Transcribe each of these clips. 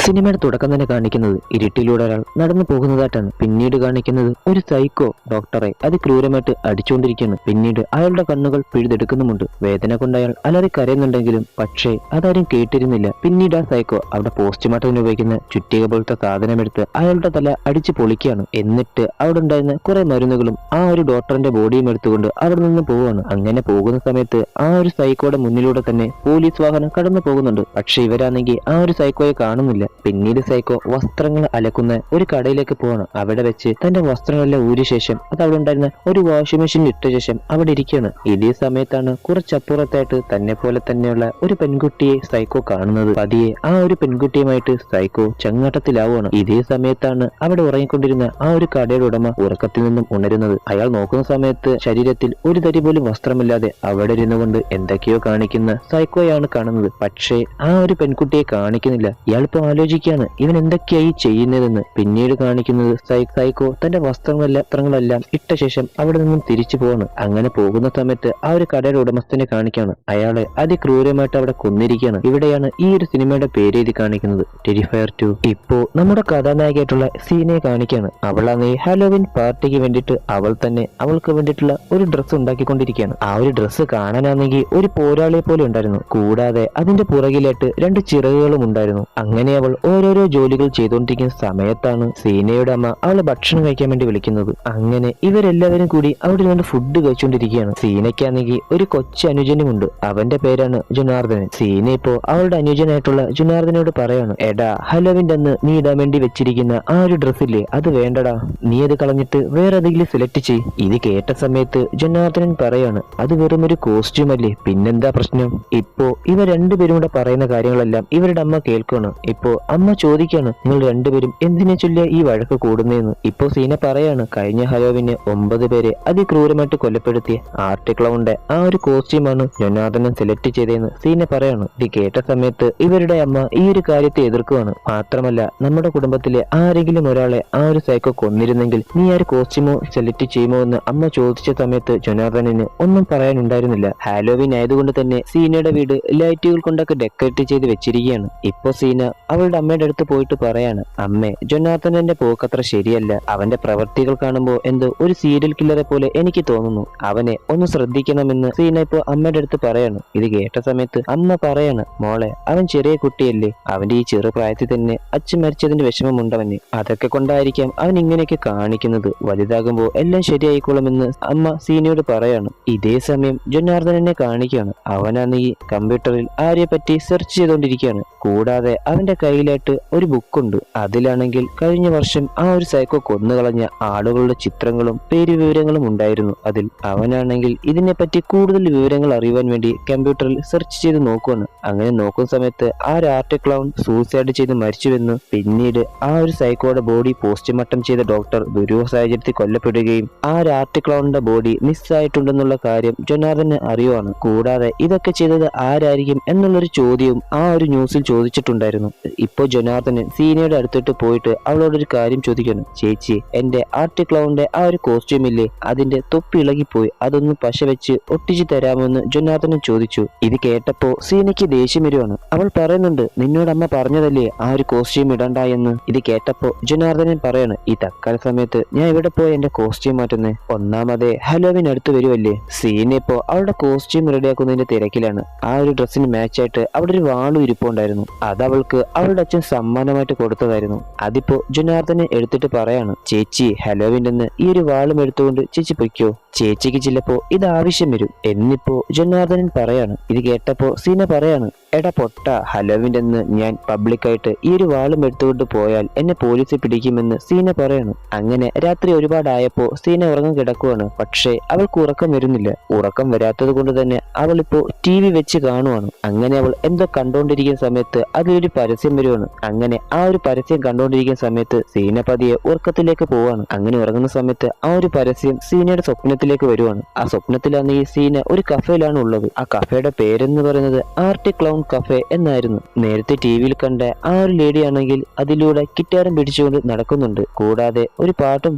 സിനിമയുടെ തുടക്കം തന്നെ കാണിക്കുന്നത് ഇരുട്ടിലൂടെ ഒരാൾ നടന്നു പോകുന്നതായിട്ടാണ്. പിന്നീട് കാണിക്കുന്നത് ഒരു സൈക്കോ ഡോക്ടറെ അതിക്രൂരമായിട്ട് അടിച്ചുകൊണ്ടിരിക്കുകയാണ്. പിന്നീട് അയാളുടെ കണ്ണുകൾ പിഴുതെടുക്കുന്നുമുണ്ട്. വേദന കൊണ്ട് അയാൾ അലറി കരയുന്നുണ്ടെങ്കിലും പക്ഷേ അതാരും കേട്ടിരുന്നില്ല. പിന്നീട് ആ സൈക്കോ അവിടെ പോസ്റ്റ്മോർട്ടത്തിന് ഉപയോഗിക്കുന്ന ചുറ്റിക പോലത്തെ സാധനമെടുത്ത് അയാളുടെ തല അടിച്ചു പൊളിക്കുകയാണ്. എന്നിട്ട് അവിടെ ഉണ്ടായിരുന്ന കുറെ മരുന്നുകളും ആ ഒരു ഡോക്ടറിന്റെ ബോഡിയും എടുത്തുകൊണ്ട് അവിടെ നിന്ന് പോവുകയാണ്. അങ്ങനെ പോകുന്ന സമയത്ത് ആ ഒരു സൈക്കോയുടെ മുന്നിലൂടെ തന്നെ പോലീസ് വാഹനം കടന്നു പോകുന്നുണ്ട്. പക്ഷെ ഇവരാണെങ്കിൽ ആ ഒരു സൈക്കോയെ കാണുന്നില്ല. പിന്നീട് സൈക്കോ വസ്ത്രങ്ങൾ അലക്കുന്ന ഒരു കടയിലേക്ക് പോവാണ്. അവിടെ വെച്ച് തന്റെ വസ്ത്രങ്ങളെല്ലാം ഊരിയ ശേഷം അത് അവിടെ ഉണ്ടായിരുന്ന ഒരു വാഷിംഗ് മെഷീനിൽ ഇട്ട ശേഷം അവിടെ ഇരിക്കുകയാണ്. ഇതേ സമയത്താണ് കുറച്ചപ്പുറത്തായിട്ട് തന്നെ പോലെ തന്നെയുള്ള ഒരു പെൺകുട്ടിയെ സൈക്കോ കാണുന്നത്. പതിയെ ആ ഒരു പെൺകുട്ടിയുമായിട്ട് സൈക്കോ ചങ്ങാട്ടത്തിലാവുകയാണ്. ഇതേ സമയത്താണ് അവിടെ ഉറങ്ങിക്കൊണ്ടിരുന്ന ആ ഒരു കടയുടെ ഉടമ ഉറക്കത്തിൽ നിന്നും ഉണരുന്നത്. അയാൾ നോക്കുന്ന സമയത്ത് ശരീരത്തിൽ ഒരു തരി പോലും വസ്ത്രമില്ലാതെ അവിടെ ഇരുന്നുകൊണ്ട് എന്തൊക്കെയോ കാണിക്കുന്ന സൈക്കോയാണ് കാണുന്നത്. പക്ഷേ ആ ഒരു പെൺകുട്ടിയെ കാണിക്കുന്നില്ല. ഇയാളിപ്പോ ആലോചിക്കുകയാണ് ഇവൻ എന്തൊക്കെയായി ചെയ്യുന്നതെന്ന്. പിന്നീട് കാണിക്കുന്നത് സൈക്കോ തന്റെ വസ്ത്രങ്ങളെല്ലാം ഇട്ട ശേഷം അവിടെ നിന്നും തിരിച്ചു പോവാണ്. അങ്ങനെ പോകുന്ന സമയത്ത് ആ ഒരു കടയുടെ ഉടമസ്ഥനെ കാണിക്കാണ്. അയാളെ അതിക്രൂരമായിട്ട് അവിടെ കൊന്നിരിക്കുകയാണ്. ഇവിടെയാണ് ഈ ഒരു സിനിമയുടെ പേര് എഴുതി കാണിക്കുന്നത്, ടെരിഫയർ 2. ഇപ്പോ നമ്മുടെ കഥാനായികയായിട്ടുള്ള സീനയെ കാണിക്കാണ്. അവളാണ് ഹാലോവിൻ പാർട്ടിക്ക് വേണ്ടിയിട്ട് അവൾ തന്നെ അവൾക്ക് വേണ്ടിയിട്ടുള്ള ഒരു ഡ്രസ്സ് ഉണ്ടാക്കിക്കൊണ്ടിരിക്കുകയാണ്. ആ ഒരു ഡ്രസ്സ് കാണാനാണെങ്കിൽ ഒരു പോരാളിയെ പോലെ ഉണ്ടായിരുന്നു. കൂടാതെ അതിന്റെ പുറകിലായിട്ട് 2 ചിറകുകളും ഉണ്ടായിരുന്നു. അങ്ങനെ അവൾ ഓരോരോ ജോലികൾ ചെയ്തുകൊണ്ടിരിക്കുന്ന സമയത്താണ് സീനയുടെ അമ്മ അവളെ ഭക്ഷണം കഴിക്കാൻ വേണ്ടി വിളിക്കുന്നത്. അങ്ങനെ ഇവരെല്ലാവരും കൂടി അവിടെ നിന്ന് ഫുഡ് കഴിച്ചുകൊണ്ടിരിക്കുകയാണ്. സീനയ്ക്കാണെങ്കിൽ ഒരു കൊച്ചു അനുജനുമുണ്ട്. അവന്റെ പേരാണ് ജനാർദ്ദനൻ. സീന ഇപ്പോ അവളുടെ അനുജനായിട്ടുള്ള ജനാർദ്ദനോട് പറയാണ്, എടാ ഹലോവിന്റെ അന്ന് നീ ഇടാൻ വേണ്ടി വെച്ചിരിക്കുന്ന ആ ഒരു ഡ്രസ്സില്ലേ, അത് വേണ്ടടാ, നീ അത് കളഞ്ഞിട്ട് വേറെ ഏതെങ്കിലും സെലക്ട് ചെയ്. ഇത് കേട്ട സമയത്ത് ജനാർദ്ദനൻ പറയാണ്, അത് വെറും ഒരു കോസ്റ്റ്യൂം അല്ലേ, പിന്നെന്താ പ്രശ്നം? ഇപ്പോ ഇവർ രണ്ടുപേരും കൂടെ പറയുന്ന കാര്യങ്ങളെല്ലാം ഇവരുടെ അമ്മ കേൾക്കണം. ഇപ്പോ അമ്മ ചോദിക്കാണ്, നിങ്ങൾ രണ്ടുപേരും എന്തിനെ ചൊല്ലിയ ഈ വഴക്ക് കൂടുന്നതെന്ന്. ഇപ്പോ സീന പറയാണ്, കഴിഞ്ഞ ഹലോവിന് 9 പേരെ അതിക്രൂരമായിട്ട് കൊലപ്പെടുത്തിയ ആർട്ട് ക്ലൗണിന്റെ ആ ഒരു കോസ്റ്റ്യൂമാണ് ജനാർദ്ദനൻ സെലക്ട് ചെയ്തതെന്ന് സീന പറയാണ്. ഇത് കേട്ട സമയത്ത് ഇവരുടെ അമ്മ ഈ ഒരു കാര്യത്തെ എതിർക്കുകയാണ്. മാത്രമല്ല നമ്മുടെ കുടുംബത്തിലെ ആരെങ്കിലും ഒരാളെ ആ ഒരു സൈക്കോ കൊന്നിരുന്നെങ്കിൽ നീ ആ ഒരു കോസ്റ്റ്യൂമോ സെലക്ട് ചെയ്യുമോ എന്ന് അമ്മ ചോദിച്ച സമയത്ത് ജനാർദ്ദനന് ഒന്നും പറയാനുണ്ടായിരുന്നില്ല. ഹാലോവിൻ ആയതുകൊണ്ട് തന്നെ സീനയുടെ വീട് ലൈറ്റുകൾ കൊണ്ടൊക്കെ ഡെക്കറേറ്റ് ചെയ്ത് വെച്ചിരിക്കുകയാണ്. ഇപ്പൊ സീന അവളുടെ അമ്മയുടെ അടുത്ത് പോയിട്ട് പറയാണ്, അമ്മേ, ജൊനാഥന്റെ പോക്കത്ര ശരിയല്ല. അവന്റെ പ്രവൃത്തികൾ കാണുമ്പോൾ എന്തോ ഒരു സീരിയൽ കില്ലറെ പോലെ എനിക്ക് തോന്നുന്നു. അവനെ ഒന്ന് ശ്രദ്ധിക്കണമെന്ന് സീന ഇപ്പോ അമ്മയുടെ അടുത്ത് പറയാണ്. ഇത് കേട്ട സമയത്ത് അമ്മ പറയാണ്, മോളെ, അവൻ ചെറിയ കുട്ടിയല്ലേ, അവന്റെ ഈ ചെറുപ്രായത്തിൽ തന്നെ അച്ഛൻ മരിച്ചതിന്റെ വിഷമമുണ്ടവന്. അതൊക്കെ കൊണ്ടായിരിക്കാം അവൻ ഇങ്ങനെയൊക്കെ കാണിക്കുന്നത്. വലുതാകുമ്പോൾ എല്ലാം ശരിയായിക്കോളുമെന്ന് അമ്മ സീനയോട് പറയാണ്. ഇതേ സമയം ജനാർദ്ദനനെ കാണിക്കുകയാണ്. അവനാണ് ഈ കമ്പ്യൂട്ടറിൽ ആരെ പറ്റി സെർച്ച് ചെയ്തുകൊണ്ടിരിക്കുകയാണ്. കൂടാതെ അവന്റെ കയ്യിലായിട്ട് ഒരു ബുക്കുണ്ട്. അതിലാണെങ്കിൽ കഴിഞ്ഞ വർഷം ആ ഒരു സൈക്കോ കൊന്നുകളഞ്ഞ ആളുകളുടെ ചിത്രങ്ങളും പേര് വിവരങ്ങളും ഉണ്ടായിരുന്നു. അതിൽ അവനാണെങ്കിൽ ഇതിനെപ്പറ്റി കൂടുതൽ വിവരങ്ങൾ അറിയുവാൻ വേണ്ടി കമ്പ്യൂട്ടറിൽ സെർച്ച് ചെയ്ത് നോക്കുകയാണ്. അങ്ങനെ നോക്കുന്ന സമയത്ത് ആ ഒരു ആർട്ട് ക്ലൗൺ സൂസൈഡ് ചെയ്ത് മരിച്ചുവെന്ന്, പിന്നീട് ആ ഒരു സൈക്കോയുടെ ബോഡി പോസ്റ്റ്മോർട്ടം ചെയ്ത ഡോക്ടർ ദുരൂഹ സാഹചര്യത്തിൽ കൊല്ലപ്പെടുകയും ആ ഒരു ആർട്ട് ക്ലൗണിന്റെ ബോഡി മിസ്സായിട്ടുണ്ടെന്നുള്ള കാര്യം ജനാർദ്ദന് അറിയുവാണ്. കൂടാതെ ഇതൊക്കെ ചെയ്തത് ആരായിരിക്കും എന്നുള്ളൊരു ചോദ്യവും ആ ഒരു ന്യൂസിൽ ചോദിച്ചിട്ടുണ്ടായിരുന്നു. ഇപ്പോ ജനാർദ്ദനൻ സീനയുടെ അടുത്തിട്ട് പോയിട്ട് അവളോടൊരു കാര്യം ചോദിക്കണം, ചേച്ചി, എന്റെ ആർട്ട് ക്ലൗണിന്റെ ആ ഒരു കോസ്റ്റ്യൂം ഇല്ലേ, അതിന്റെ തൊപ്പി ഇളകിപ്പോയി, അതൊന്ന് പശ വെച്ച് ഒട്ടിച്ചു തരാമെന്ന് ജനാർദ്ദനൻ ചോദിച്ചു. ഇത് കേട്ടപ്പോ സീനയ്ക്ക് ദേഷ്യം വരുവാണ്. അവൾ പറയുന്നുണ്ട്, നിന്നോട് അമ്മ പറഞ്ഞതല്ലേ ആ ഒരു കോസ്റ്റ്യൂം ഇടണ്ട എന്ന്. ഇത് കേട്ടപ്പോ ജനാർദ്ദനൻ പറയാണ്, ഈ തക്കാല സമയത്ത് ഞാൻ ഇവിടെ പോയി എന്റെ കോസ്റ്റ്യൂം മാറ്റുന്നേ, ഒന്നാമതേ ഹലോവിൻ അടുത്ത് വരുമല്ലേ. സീന ഇപ്പോ അവളുടെ കോസ്റ്റ്യൂം റെഡിയാക്കുന്നതിന്റെ തിരക്കിലാണ്. ആ ഒരു ഡ്രസ്സിന് മാച്ചായിട്ട് അവിടെ ഒരു വാളും ഇരിപ്പുണ്ടായിരുന്നു. അത് അവൾക്ക് അവളുടെ അച്ഛൻ സമ്മാനമായിട്ട് കൊടുത്തതായിരുന്നു. അതിപ്പോ ജനാർദ്ദനെ എടുത്തിട്ട് പറയാണ്, ചേച്ചി, ഹലോവിൻ്റെ അന്ന് ഈ ഒരു വാളും എടുത്തുകൊണ്ട് ചേച്ചി പൊയ്ക്കോ, ചേച്ചിക്ക് ചിലപ്പോ ഇത് ആവശ്യം വരും എന്നിപ്പോ ജനാർദ്ദനൻ പറയാണ്. ഇത് കേട്ടപ്പോ സീന പറയാണ്, എടാ പൊട്ട, ഹലോവിൻ്റെ അന്ന് ഞാൻ പബ്ലിക്കായിട്ട് ഈ ഒരു വാളും എടുത്തുകൊണ്ട് പോയാൽ എന്നെ പോലീസ് പിടിക്കുമെന്ന് സീന പറയാണ്. അങ്ങനെ രാത്രി ഒരുപാടായപ്പോ സീന ഉറങ്ങാൻ കിടക്കുവാണ്. പക്ഷേ അവൾക്ക് ഉറക്കം വരുന്നില്ല. ഉറക്കം വരാത്തത് കൊണ്ട് തന്നെ അവളിപ്പോ TV വെച്ച് കാണുവാണ്. അങ്ങനെ അവൾ എന്തോ കണ്ടോണ്ടിരിക്കുന്ന സമയത്ത് അതിലൊരു പരസ്യം വരുവാണ്. അങ്ങനെ ആ ഒരു പരസ്യം കണ്ടോണ്ടിരിക്കുന്ന സമയത്ത് സീന പതിയെ ഉറക്കത്തിലേക്ക് പോവാണ്. അങ്ങനെ ഉറങ്ങുന്ന സമയത്ത് ആ ഒരു പരസ്യം സീനയുടെ സ്വപ്നത്തിലേക്ക് വരുവാണ്. ആ സ്വപ്നത്തിലാണ് ഈ സീന ഒരു കഫേയിലാണ് ഉള്ളത്. ആ കഫേയുടെ പേരെന്ന് പറയുന്നത് ആർട്ട് ക്ലൗൺ ക്ലൗൺ കഫേ എന്നായിരുന്നു. നേരത്തെ ടിവിയിൽ കണ്ട ആ ഒരു ലേഡി ആണെങ്കിൽ അതിലൂടെ ഗിറ്റാറും പിടിച്ചുകൊണ്ട് നടക്കുന്നുണ്ട്. കൂടാതെ ഒരു പാട്ടും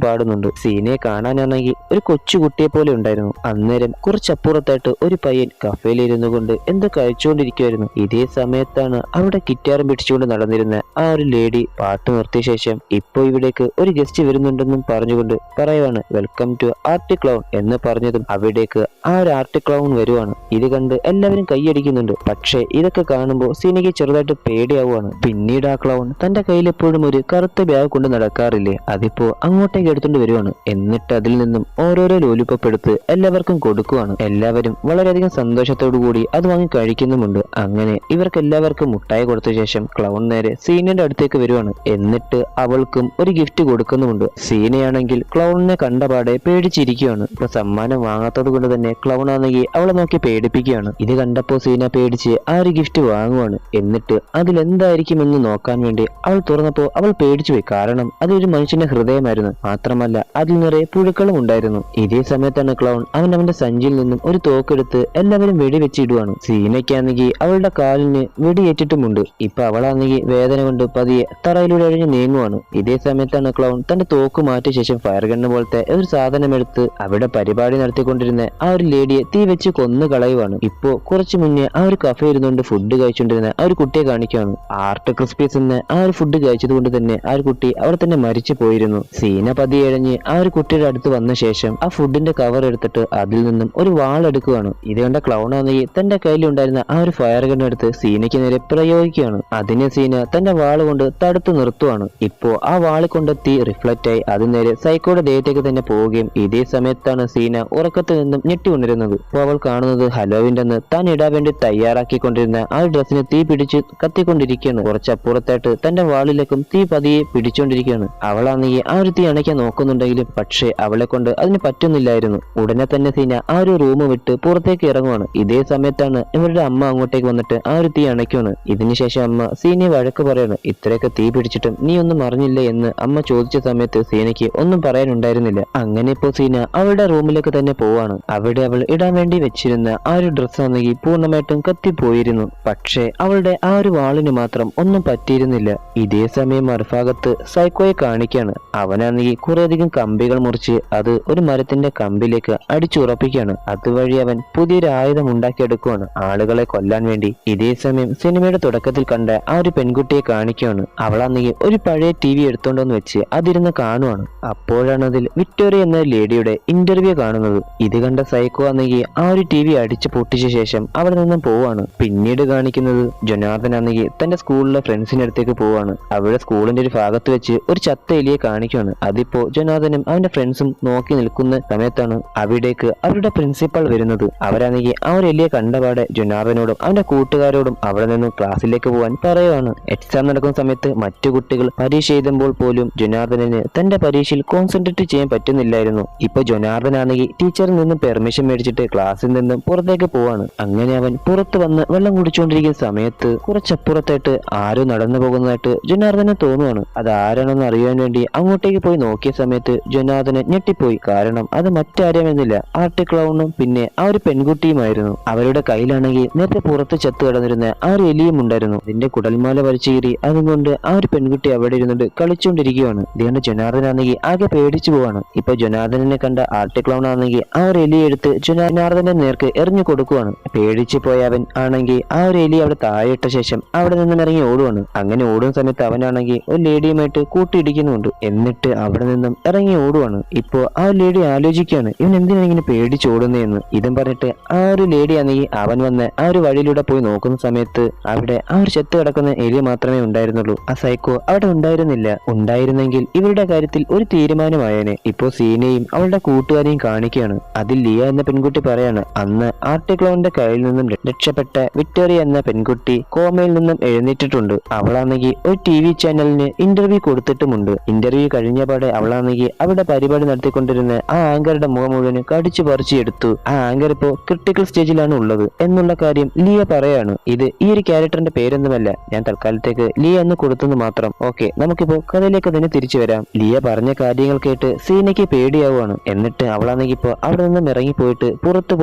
പാടുന്നുണ്ട്. സീനയെ കാണാനാണെങ്കിൽ ഒരു കൊച്ചുകുട്ടിയെ പോലെ ഉണ്ടായിരുന്നു. അന്നേരം കുറച്ചപ്പുറത്തായിട്ട് ഒരു പയ്യൻ കഫേയിൽ ഇരുന്നു കൊണ്ട് എന്തോ കഴിച്ചുകൊണ്ടിരിക്കുമായിരുന്നു. ഇതേ സമയത്താണ് അവിടെ ഗിറ്റാറും പിടിച്ചുകൊണ്ട് നടന്നിരുന്ന ആ ഒരു ലേഡി പാട്ട് നിർത്തിയ ശേഷം ഇപ്പോ ഇവിടേക്ക് ഒരു ഗസ്റ്റ് വരുന്നുണ്ടെന്നും പറഞ്ഞുകൊണ്ട് പറയുവാണ്, വെൽക്കം ടു ആർട്ട് ക്ലൗൺ എന്ന് പറഞ്ഞതും അവിടേക്ക് ആ ഒരു ആർട്ട് ക്ലൗൺ വരുവാണ്. ഇത് കണ്ട് എല്ലാവരും കൈയടിക്കുന്നുണ്ട്. പക്ഷേ ഇതൊക്കെ കാണുമ്പോൾ സീനയ്ക്ക് ചെറുതായിട്ട് പേടിയാവുകയാണ്. പിന്നീട് ആ ക്ലൗൺ തന്റെ കയ്യിൽ എപ്പോഴും ഒരു കറുത്ത ബാഗ് കൊണ്ട് നടക്കാറില്ലേ, അതിപ്പോ അങ്ങോട്ടേക്ക് എടുത്തുകൊണ്ട് വരുവാണ്. എന്നിട്ട് അതിൽ നിന്നും ഓരോരോ ലോലിപോപ്പ് എടുത്ത് എല്ലാവർക്കും കൊടുക്കുവാണ്. എല്ലാവരും വളരെയധികം സന്തോഷത്തോടു കൂടി അത് വാങ്ങി കഴിക്കുന്നുമുണ്ട്. അങ്ങനെ ഇവർക്ക് എല്ലാവർക്കും മുട്ടായി കൊടുത്ത ശേഷം ക്ലൗൺ നേരെ സീനയുടെ അടുത്തേക്ക് വരുവാണ്. എന്നിട്ട് അവൾക്കും ഒരു ഗിഫ്റ്റ് കൊടുക്കുന്നുമുണ്ട്. സീനയാണെങ്കിൽ ക്ലൗണിനെ കണ്ടപാടെ പേടിച്ചിരിക്കുകയാണ്. ഇപ്പൊ സമ്മാനം വാങ്ങാത്തത് കൊണ്ട് തന്നെ ക്ലൗൺ ആണെങ്കിൽ അവളെ നോക്കി പേടിപ്പിക്കുകയാണ്. ഇത് കണ്ടപ്പോ സീന പേടിച്ച് ആ ഒരു ഗിഫ്റ്റ് വാങ്ങുവാണ്. എന്നിട്ട് അതിലെന്തായിരിക്കുമെന്ന് നോക്കാൻ വേണ്ടി അവൾ തുറന്നപ്പോ അവൾ പേടിച്ചു പോയി. കാരണം അതൊരു മനുഷ്യന്റെ ഹൃദയമായിരുന്നു. മാത്രമല്ല അതിൽ നിറയെ പുഴുക്കളും ഉണ്ടായിരുന്നു. ഇതേ സമയത്താണ് ക്ലൗൺ അവന്റെ സഞ്ചിയിൽ നിന്നും ഒരു തോക്കെടുത്ത് എല്ലാവരും വെടിവെച്ചിടുവാണ്. സീനയ്ക്കാണെങ്കിൽ അവളുടെ കാലിന് വെടിയേറ്റിട്ടുമുണ്ട്. ഇപ്പൊ അവളാണെങ്കിൽ വേദന കൊണ്ട് പതിയെ തറയിലൂടെ അഴിഞ്ഞ് നീങ്ങുവാണ്. ഇതേ സമയത്താണ് ക്ലൗൺ തന്റെ തോക്ക് മാറ്റിയ ശേഷം ഫയർ ഗണ്ണ് പോലത്തെ ഒരു സാധനം എടുത്ത് അവിടെ പരിപാടി നടത്തിക്കൊണ്ടിരുന്ന ആ ഒരു ലേഡിയെ തീ വെച്ച് കൊന്നു കളയുവാണ്. ഇപ്പോ കുറച്ചു മുന്നേ ആ ഒരു കഫേ ഇരുന്നുകൊണ്ട് ഫുഡ് കഴിച്ചുകൊണ്ടിരുന്ന ആ ഒരു കുട്ടിയെ കാണിക്കുകയാണ്. ആർട്ട് ക്രിസ്പീസ് എന്ന ആ ഒരു ഫുഡ് കഴിച്ചത് കൊണ്ട് തന്നെ ആ ഒരു കുട്ടി അവിടെ തന്നെ മരിച്ചു പോയിരുന്നു. സീന പതിയെ എഴഞ്ഞ് ആ ഒരു കുട്ടിയുടെ അടുത്ത് വന്ന ശേഷം ആ ഫുഡിന്റെ കവർ എടുത്തിട്ട് അതിൽ നിന്നും ഒരു വാൾ എടുക്കുകയാണ്. ഇത് കണ്ട ക്ലൗൺ ആണെങ്കിൽ തന്റെ കയ്യിലുണ്ടായിരുന്ന ആ ഒരു ഫയർ ഗൺ എടുത്ത് സീനയ്ക്ക് നേരെ പ്രയോഗിക്കുകയാണ്. അതിനെ സീന തന്റെ വാള് കൊണ്ട് തടുത്തു നിർത്തുവാണ്. ഇപ്പോ ആ വാള് കൊണ്ട് തീ റിഫ്ലക്റ്റ് ആയി അത് നേരെ സൈക്കോയുടെ ദേഹത്തേക്ക് തന്നെ പോവുകയും ഇതേ സമയത്താണ് സീന ഉറക്കത്തിൽ നിന്നും ഞെട്ടി ഉണരുന്നത്. അപ്പോൾ അവൾ കാണുന്നത് ഹലോവിന്റെ അന്ന് താൻ ഇടാൻ വേണ്ടി തയ്യാറാക്കിക്കൊണ്ടിരുന്ന ആ ഒരു ഡ്രസ്സിന് തീ പിടിച്ച് കത്തിക്കൊണ്ടിരിക്കുകയാണ്. കുറച്ചപ്പുറത്തായിട്ട് തന്റെ വാളിലേക്കും തീ പതിയെ പിടിച്ചുകൊണ്ടിരിക്കുകയാണ്. അവളാണെങ്കിൽ ആ ഒരു തീ അണയ്ക്കാൻ നോക്കുന്നുണ്ടെങ്കിലും പക്ഷേ അവളെ കൊണ്ട് അതിന് പറ്റുന്നില്ലായിരുന്നു. ഉടനെ തന്നെ സീന ആ ഒരു റൂം വിട്ട് പുറത്തേക്ക് ഇറങ്ങുവാണ്. ഇതേ സമയത്താണ് ഇവരുടെ അമ്മ അങ്ങോട്ടേക്ക് വന്നിട്ട് ആ ഒരു തീ അണയ്ക്കുവാണ്. ഇതിനുശേഷം അമ്മ സീനയെ വഴക്ക് പറയാണ്. ഇത്രയൊക്കെ തീ പിടിച്ചിട്ടും നീ ഒന്നും അറിഞ്ഞില്ലേ എന്ന് അമ്മ ചോദിച്ച സമയത്ത് സീനയ്ക്ക് ഒന്നും പറയാനുണ്ടായിരുന്നില്ല. അങ്ങനെ ഇപ്പോ സീന അവളുടെ റൂമിലേക്ക് തന്നെ പോവാണ്. അവിടെ അവൾ ഇടാൻ വേണ്ടി വെച്ചിരുന്ന ആ ഒരു ഡ്രസ്സ് ആണെങ്കിൽ പൂർണ്ണമായിട്ടും കത്തിപ്പോയിരുന്നു. പക്ഷേ അവളുടെ ആ ഒരു വാളിന് മാത്രം ഒന്നും പറ്റിയിരുന്നില്ല. ഇതേ സമയം മറുഭാഗത്ത് സൈക്കോയെ കാണിക്കാണ്. അവനാണെങ്കിൽ കുറേയധികം കമ്പികൾ മുറിച്ച് അത് ഒരു മരത്തിന്റെ കമ്പിലേക്ക് അടിച്ചുറപ്പിക്കുകയാണ്. അതുവഴി അവൻ പുതിയൊരു ആയുധം ഉണ്ടാക്കിയെടുക്കുകയാണ് ആളുകളെ കൊല്ലാൻ വേണ്ടി. ഇതേ സമയം സിനിമയുടെ തുടക്കത്തിൽ കണ്ട ആ ഒരു പെൺകുട്ടിയെ കാണിക്കുകയാണ്. അവളാണെങ്കിൽ ഒരു പഴയ ടി വി എടുത്തോണ്ടെന്ന് വെച്ച് അതിരുന്ന് കാണുവാണ്. അപ്പോഴാണ് അതിൽ വിക്ടോറിയ എന്ന ലേഡിയുടെ ഇന്റർവ്യൂ കാണുന്നത്. ഇത് കണ്ട സൈക്കോ ആണെങ്കിൽ ആ ഒരു ടി വി അടിച്ചു പൊട്ടിച്ച ശേഷം അവിടെ നിന്നും പോവാണ്. പിന്നീട് കാണിക്കുന്നത് ജൊനാർദൻ ആണെങ്കിൽ തന്റെ സ്കൂളിലെ ഫ്രണ്ട്സിന്റെ അടുത്തേക്ക് പോവാണ്. അവിടെ സ്കൂളിന്റെ ഒരു ഭാഗത്ത് വെച്ച് ഒരു ചത്ത എലിയെ കാണിക്കുകയാണ്. അതിപ്പോ ജൊനാർദനും അവന്റെ ഫ്രണ്ട്സും നോക്കി നിൽക്കുന്ന സമയത്താണ് അവിടേക്ക് അവരുടെ പ്രിൻസിപ്പൾ വരുന്നത്. അവരാണെങ്കിൽ ആ ഒരു എലിയെ കണ്ടപാടെ ജൊനാർദനോടും അവന്റെ കൂട്ടുകാരോടും അവിടെ നിന്നും ക്ലാസ്സിലേക്ക് പോകാൻ പറയുവാണ്. എക്സാം നടക്കുന്ന സമയത്ത് മറ്റു കുട്ടികൾ പരീക്ഷ എഴുതുമ്പോൾ പോലും ജൊനാർദനന് തന്റെ പരീക്ഷയിൽ കോൺസെൻട്രേറ്റ് ചെയ്യാൻ പറ്റുന്നില്ലായിരുന്നു. ഇപ്പൊ ജൊനാർദൻ ആണെങ്കിൽ ടീച്ചറിൽ നിന്നും പെർമിഷൻ മേടിച്ചിട്ട് ക്ലാസ്സിൽ നിന്നും പുറത്തേക്ക് പോവാണ്. അങ്ങനെ അവൻ പുറത്ത് വന്ന് വെള്ളം കുടിച്ചുകൊണ്ടിരിക്കുന്ന സമയത്ത് കുറച്ചപ്പുറത്തായിട്ട് ആരോ നടന്നു പോകുന്നതായിട്ട് ജൊനാർദന് തോന്നുവാണ്. അത് ആരാണെന്ന് അറിയാൻ വേണ്ടി അങ്ങോട്ടേക്ക് പോയി നോക്കിയ സമയത്ത് ജൊനാർദന് ഞെട്ടിപ്പോയി. കാരണം അത് മറ്റാരുമെന്നില്ല, ആർട്ട് ക്ലൗണും പിന്നെ ആ ഒരു പെൺകുട്ടിയുമായിരുന്നു. അവരുടെ കയ്യിലാണെങ്കിൽ നേരത്തെ പുറത്ത് ചത്തു കിടന്നിരുന്ന ആ ഒരു എലിയും ഉണ്ടായിരുന്നു. അതിന്റെ കുടൽമാല വലിച്ചു കീറി അതുകൊണ്ട് ആ ഒരു പെൺകുട്ടി അവിടെ ഇരുന്നിട്ട് കളിച്ചുകൊണ്ടിരിക്കുകയാണ്. ഇതുകൊണ്ട് ജൊനാർദൻ ആണെങ്കിൽ ആകെ പേടിച്ചു പോവാണ്. ഇപ്പൊ ജൊനാർദനെ കണ്ട ആർട്ട് ക്ലൗൺ ആണെങ്കിൽ ആ ഒരു എലി എടുത്ത് ജൊനാർദന്റെ നേർക്ക് എറിഞ്ഞു കൊടുക്കുവാണ്. പേടിച്ചു പോയ അവൻ ആണെങ്കിൽ ആ ഒരു എലി അവിടെ താഴെ ഇട്ട ശേഷം അവിടെ നിന്നും ഇറങ്ങി ഓടുവാണ്. അങ്ങനെ ഓടുന്ന സമയത്ത് അവനാണെങ്കിൽ ഒരു ലേഡിയുമായിട്ട് കൂട്ടിയിടിക്കുന്നുണ്ട്. എന്നിട്ട് അവിടെ നിന്നും ഇറങ്ങി ഓടുവാണ്. ഇപ്പോ ആ ലേഡി ആലോചിക്കുകയാണ് ഇവൻ എന്തിനാണ് ഇങ്ങനെ പേടിച്ചോടുന്നതെന്ന്. ഇതും പറഞ്ഞിട്ട് ആ ഒരു ലേഡി ആണെങ്കിൽ അവൻ വന്ന് ആ ഒരു വഴിയിലൂടെ പോയി നോക്കുന്ന സമയത്ത് അവിടെ ആ ഒരു ചെത്ത് കിടക്കുന്ന എലി മാത്രമേ ഉണ്ടായിരുന്നുള്ളൂ. ആ സൈക്കോ അവിടെ ഉണ്ടായിരുന്നില്ല. ഉണ്ടായിരുന്നെങ്കിൽ ഇവരുടെ കാര്യത്തിൽ ഒരു തീരുമാനമായേനെ. ഇപ്പോ സീനയും അവളുടെ കൂട്ടുകാരെയും കാണിക്കുകയാണ്. അതിൽ ലിയ എന്ന പെൺകുട്ടി പറയാണ്, അന്ന് ആർട്ട് ക്ലൗണിന്റെ കയ്യിൽ നിന്നും രക്ഷപ്പെട്ട വിക്ടോറിയ എന്ന പെൺകുട്ടി കോമയിൽ നിന്നും എഴുന്നേറ്റിട്ടുണ്ട്. അവളാണെങ്കിൽ ഒരു TV ചാനലിന് ഇന്റർവ്യൂ കൊടുത്തിട്ടുമുണ്ട്. ഇന്റർവ്യൂ കഴിഞ്ഞപാടെ അവളാണെങ്കിൽ അവിടെ പരിപാടി നടത്തിക്കൊണ്ടിരുന്ന ആ ആങ്കറുടെ മുഖം മുഴുവൻ കടിച്ചു പറിച്ചു എടുത്തു. ആ ആങ്കർ ഇപ്പോ ക്രിട്ടിക്കൽ സ്റ്റേജിലാണ് ഉള്ളത് എന്നുള്ള കാര്യം ലിയ പറയാണ്. ഇത് ഈ ഒരു ക്യാരക്ടറിന്റെ പേരൊന്നുമല്ല, ഞാൻ തൽക്കാലത്തേക്ക് ലിയ എന്ന് കൊടുത്തെന്ന് മാത്രം. ഓക്കെ, നമുക്കിപ്പോ കഥയിലേക്ക് തന്നെ തിരിച്ചു വരാം. ലിയ പറഞ്ഞ കാര്യങ്ങൾ കേട്ട് സീനയ്ക്ക് പേടിയാവുകയാണ്. എന്നിട്ട് അവളാണെങ്കിൽ ഇപ്പോ അവിടെ നിന്നും ഇറങ്ങിപ്പോയിട്ട് പുറത്തു